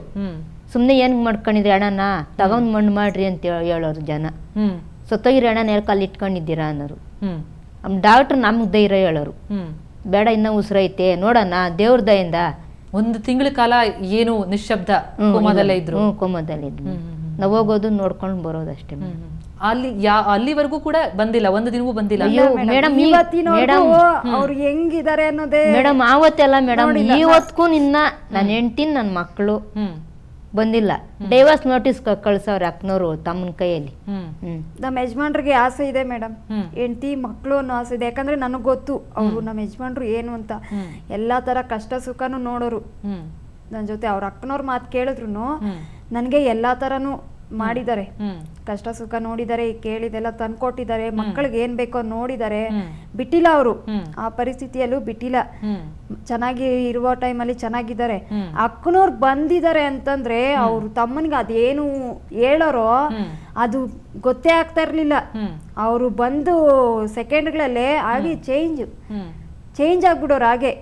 ಸುಮ್ಮನೆ ಏನ್ ಮಾಡ್ಕೊಂಡಿದ್ರಿ ಅಣ್ಣನ ತಗೊಂಡ್ ಮಣ್ಣು ಮಾಡ್ರಿ ಅಂತ ಹೇಳೋರು ಜನ. ಸತ್ತೋಗಿರಿ ಅಣ್ಣ ನೆಲಕಲ್ಲಿ ಇಟ್ಕೊಂಡಿದ್ದೀರಾ ಅನ್ನೋರು. ಡಾಕ್ಟ್ರ್ ನಮ್ಗೆ ಧೈರ್ಯ ಹೇಳೋರು, ಬೇಡ ಇನ್ನ ಉಸಿರೈತೆ ನೋಡೋಣ ದೇವ್ರ ದಯಿಂದ. 1 ತಿಂಗಳ ಕಾಲ ಏನು ನಿಶ್ಶಬ್ದ ಕೋಮಾದಲ್ಲೇ ಇದ್ರು? ಕೋಮಾದಲ್ಲಿದ್ರು. ನಾವು ಹೋಗೋದು ನೋಡ್ಕೊಂಡು ಬರೋದಷ್ಟೇ. ಅಲ್ಲಿವರೆಗೂ ಕೂಡ ಬಂದಿಲ್ಲ, 1 ದಿನವೂ ಬಂದಿಲ್ಲ ಮೇಡಮ್. ಅವ್ರು ಹೆಂಗಿದ್ದಾರೆ ಅನ್ನೋದೇ ಮೇಡಮ್ ಆವತ್ತೆಲ್ಲ ಮೇಡಮ್. ಇವತ್ಗೂ ನಿನ್ನ ನನ್ನ ಹೆಂಡ್ತಿನ ನನ್ನ ಮಕ್ಕಳು ಬಂದಿಲ್ಲ. ಡೈವರ್ಸ್ ನೋಟಿಸ್ ಕಳ್ಸವ್ರ ಅಕ್ಕನವ್ರು ತಮ್ಮನ ಕೈಯಲ್ಲಿ. ನಮ್ಮ ಯಜಮಾನ್ರಿಗೆ ಆಸೆ ಇದೆ ಮೇಡಮ್, ಹೆಂಡತಿ ಮಕ್ಕಳು ಅನ್ನೋ ಆಸೆ ಇದೆ. ಯಾಕಂದ್ರೆ ನನಗ್ ಗೊತ್ತು ಅವ್ರು ನಮ್ಮ ಯಜಮಾನ್ರು ಏನು ಅಂತ. ಎಲ್ಲಾ ತರ ಕಷ್ಟ ಸುಖನೂ ನೋಡೋರು. ನನ್ನ ಜೊತೆ ಅವ್ರ ಅಕ್ಕನವ್ರ ಮಾತು ಕೇಳಿದ್ರು ನನ್ಗೆ ಎಲ್ಲಾ ತರನು ಮಾಡಿದ್ದಾರೆ, ಕಷ್ಟ ಸುಖ ನೋಡಿದ್ದಾರೆ, ಕೇಳಿದೆಲ್ಲ ತಂದ್ಕೊಟ್ಟಿದ್ದಾರೆ, ಮಕ್ಕಳಿಗೆ ಏನ್ ಬೇಕೋ ನೋಡಿದ್ದಾರೆ, ಬಿಟ್ಟಿಲ್ಲ ಅವರು ಆ ಪರಿಸ್ಥಿತಿಯಲ್ಲೂ ಬಿಟ್ಟಿಲ್ಲ. ಚೆನ್ನಾಗಿ ಇರುವ ಟೈಮಲ್ಲಿ ಚೆನ್ನಾಗಿದ್ದಾರೆ. ಅಕ್ಕನವ್ರು ಬಂದಿದ್ದಾರೆ ಅಂತಂದ್ರೆ ಅವ್ರು ತಮ್ಮನಿಗೆ ಅದೇನು ಹೇಳೋರೋ ಅದು ಗೊತ್ತೇ ಆಗ್ತಾ ಇರ್ಲಿಲ್ಲ. ಅವರು ಬಂದು ಸೆಕೆಂಡ್ಗಳಲ್ಲೇ ಆಗಿ ಚೇಂಜ್ ಆಗ್ಬಿಡೋರು. ಹಾಗೆ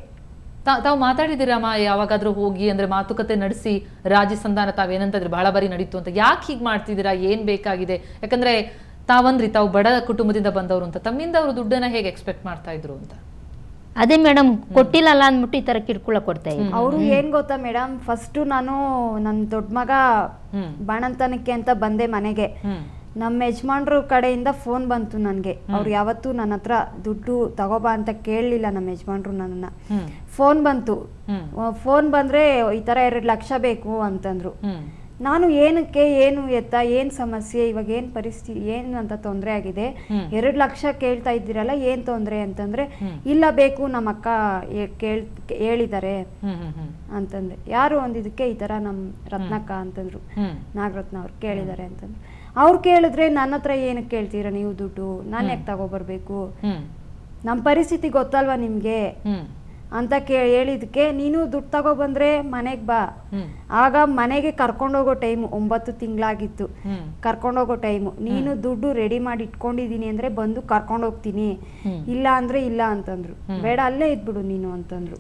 ತಾವು ಮಾತಾಡಿದಿರಮ್ಮ ಯಾವಾಗಾದ್ರೂ ಹೋಗಿ ಅಂದ್ರೆ ಮಾತುಕತೆ ನಡೆಸಿ ರಾಜಿ ಸಂಧಾನ ತಾವೇನಂತಂದ್ರೆ ಬಹಳ ಬಾರಿ ನಡೀತು ಅಂತ, ಯಾಕೆ ಹೀಗೆ ಮಾಡ್ತಿದ್ದೀರಾ, ಏನ್ ಬೇಕಾಗಿದೆ? ಯಾಕಂದ್ರೆ ತಾವಂದ್ರಿ ತಾವು ಬಡ ಕುಟುಂಬದಿಂದ ಬಂದವರು ಅಂತ, ತಮ್ಮಿಂದ ಅವರು ದುಡ್ಡನ್ನ ಹೇಗೆ ಎಕ್ಸ್ಪೆಕ್ಟ್ ಮಾಡ್ತಾ ಇದ್ರು ಅಂತ. ಅದೇ ಮೇಡಮ್ ಕೊಟ್ಟಿಲ್ಲಲ್ಲ ಅಂದ್ಬಿಟ್ಟು ಈ ತರ ಕಿರ್ಕುಳ ಕೊಡ್ತಾ ಇದ್ರು. ಅವರು ಏನ್ ಗೊತ್ತಾ ಮೇಡಮ್, ಫಸ್ಟ್ ನಾನು ನನ್ನ ದೊಡ್ಡ ಮಗ ಬಾಣಂತನಕ್ಕೆ ಅಂತ ಬಂದೆ ಮನೆಗೆ. ನಮ್ಮ ಯಜಮಾನ್ರ ಕಡೆಯಿಂದ ಫೋನ್ ಬಂತು ನನ್ಗೆ. ಅವ್ರು ಯಾವತ್ತೂ ನನ್ನ ಹತ್ರ ದುಡ್ಡು ತಗೋಬಾ ಅಂತ ಕೇಳಲಿಲ್ಲ ನಮ್ಮ ಯಜಮಾನ್ರು. ನನ್ನ ಫೋನ್ ಬಂತು. ಫೋನ್ ಬಂದ್ರೆ ಈ ತರ 2 ಲಕ್ಷ ಬೇಕು ಅಂತಂದ್ರು. ನಾನು ಏನಕ್ಕೆ, ಏನು ಎತ್ತ, ಏನ್ ಸಮಸ್ಯೆ, ಇವಾಗ ಏನ್ ಪರಿಸ್ಥಿತಿ, ಏನ್ ಅಂತ ತೊಂದರೆ ಆಗಿದೆ, 2 ಲಕ್ಷ ಕೇಳ್ತಾ ಇದ್ದೀರಲ್ಲ, ಏನ್ ತೊಂದ್ರೆ ಅಂತಂದ್ರೆ, ಇಲ್ಲ ಬೇಕು ನಮ್ಮ ಅಕ್ಕ ಹೇಳಿದ್ದಾರೆ ಅಂತಂದ್ರೆ. ಯಾರು ಅಂದಿದ್ದಕ್ಕೆ ಈ ತರ ನಮ್ ರತ್ನಕ್ಕ ಅಂತಂದ್ರು, ನಾಗರತ್ನ ಅವ್ರು ಕೇಳಿದ್ದಾರೆ ಅಂತಂದ್ರು. ಅವ್ರು ಕೇಳಿದ್ರೆ ನನ್ನ ಹತ್ರ ಏನಕ್ಕೆ ಕೇಳ್ತೀರಾ ನೀವು ದುಡ್ಡು, ನಾನು ಯಾಕೆ ತಗೋಬರ್ಬೇಕು, ನಮ್ ಪರಿಸ್ಥಿತಿ ಗೊತ್ತಲ್ವಾ ನಿಮ್ಗೆ ಅಂತ ಹೇಳಿದಕ್ಕೆ, ನೀನು ದುಡ್ಡು ತಗೊಬಂದ್ರೆ ಮನೆಗ್ ಬಾ. ಆಗ ಮನೆಗೆ ಕರ್ಕೊಂಡೋಗೋ ಟೈಮು 9 ತಿಂಗಳಾಗಿತ್ತು. ಕರ್ಕೊಂಡೋಗೋ ಟೈಮು, ನೀನು ದುಡ್ಡು ರೆಡಿ ಮಾಡಿ ಇಟ್ಕೊಂಡಿದೀನಿ ಅಂದ್ರೆ ಬಂದು ಕರ್ಕೊಂಡೋಗ್ತೀನಿ, ಇಲ್ಲ ಅಂದ್ರೆ ಇಲ್ಲ ಅಂತಂದ್ರು. ಬೇಡ ಅಲ್ಲೇ ಇದ್ಬಿಡು ನೀನು ಅಂತಂದ್ರು.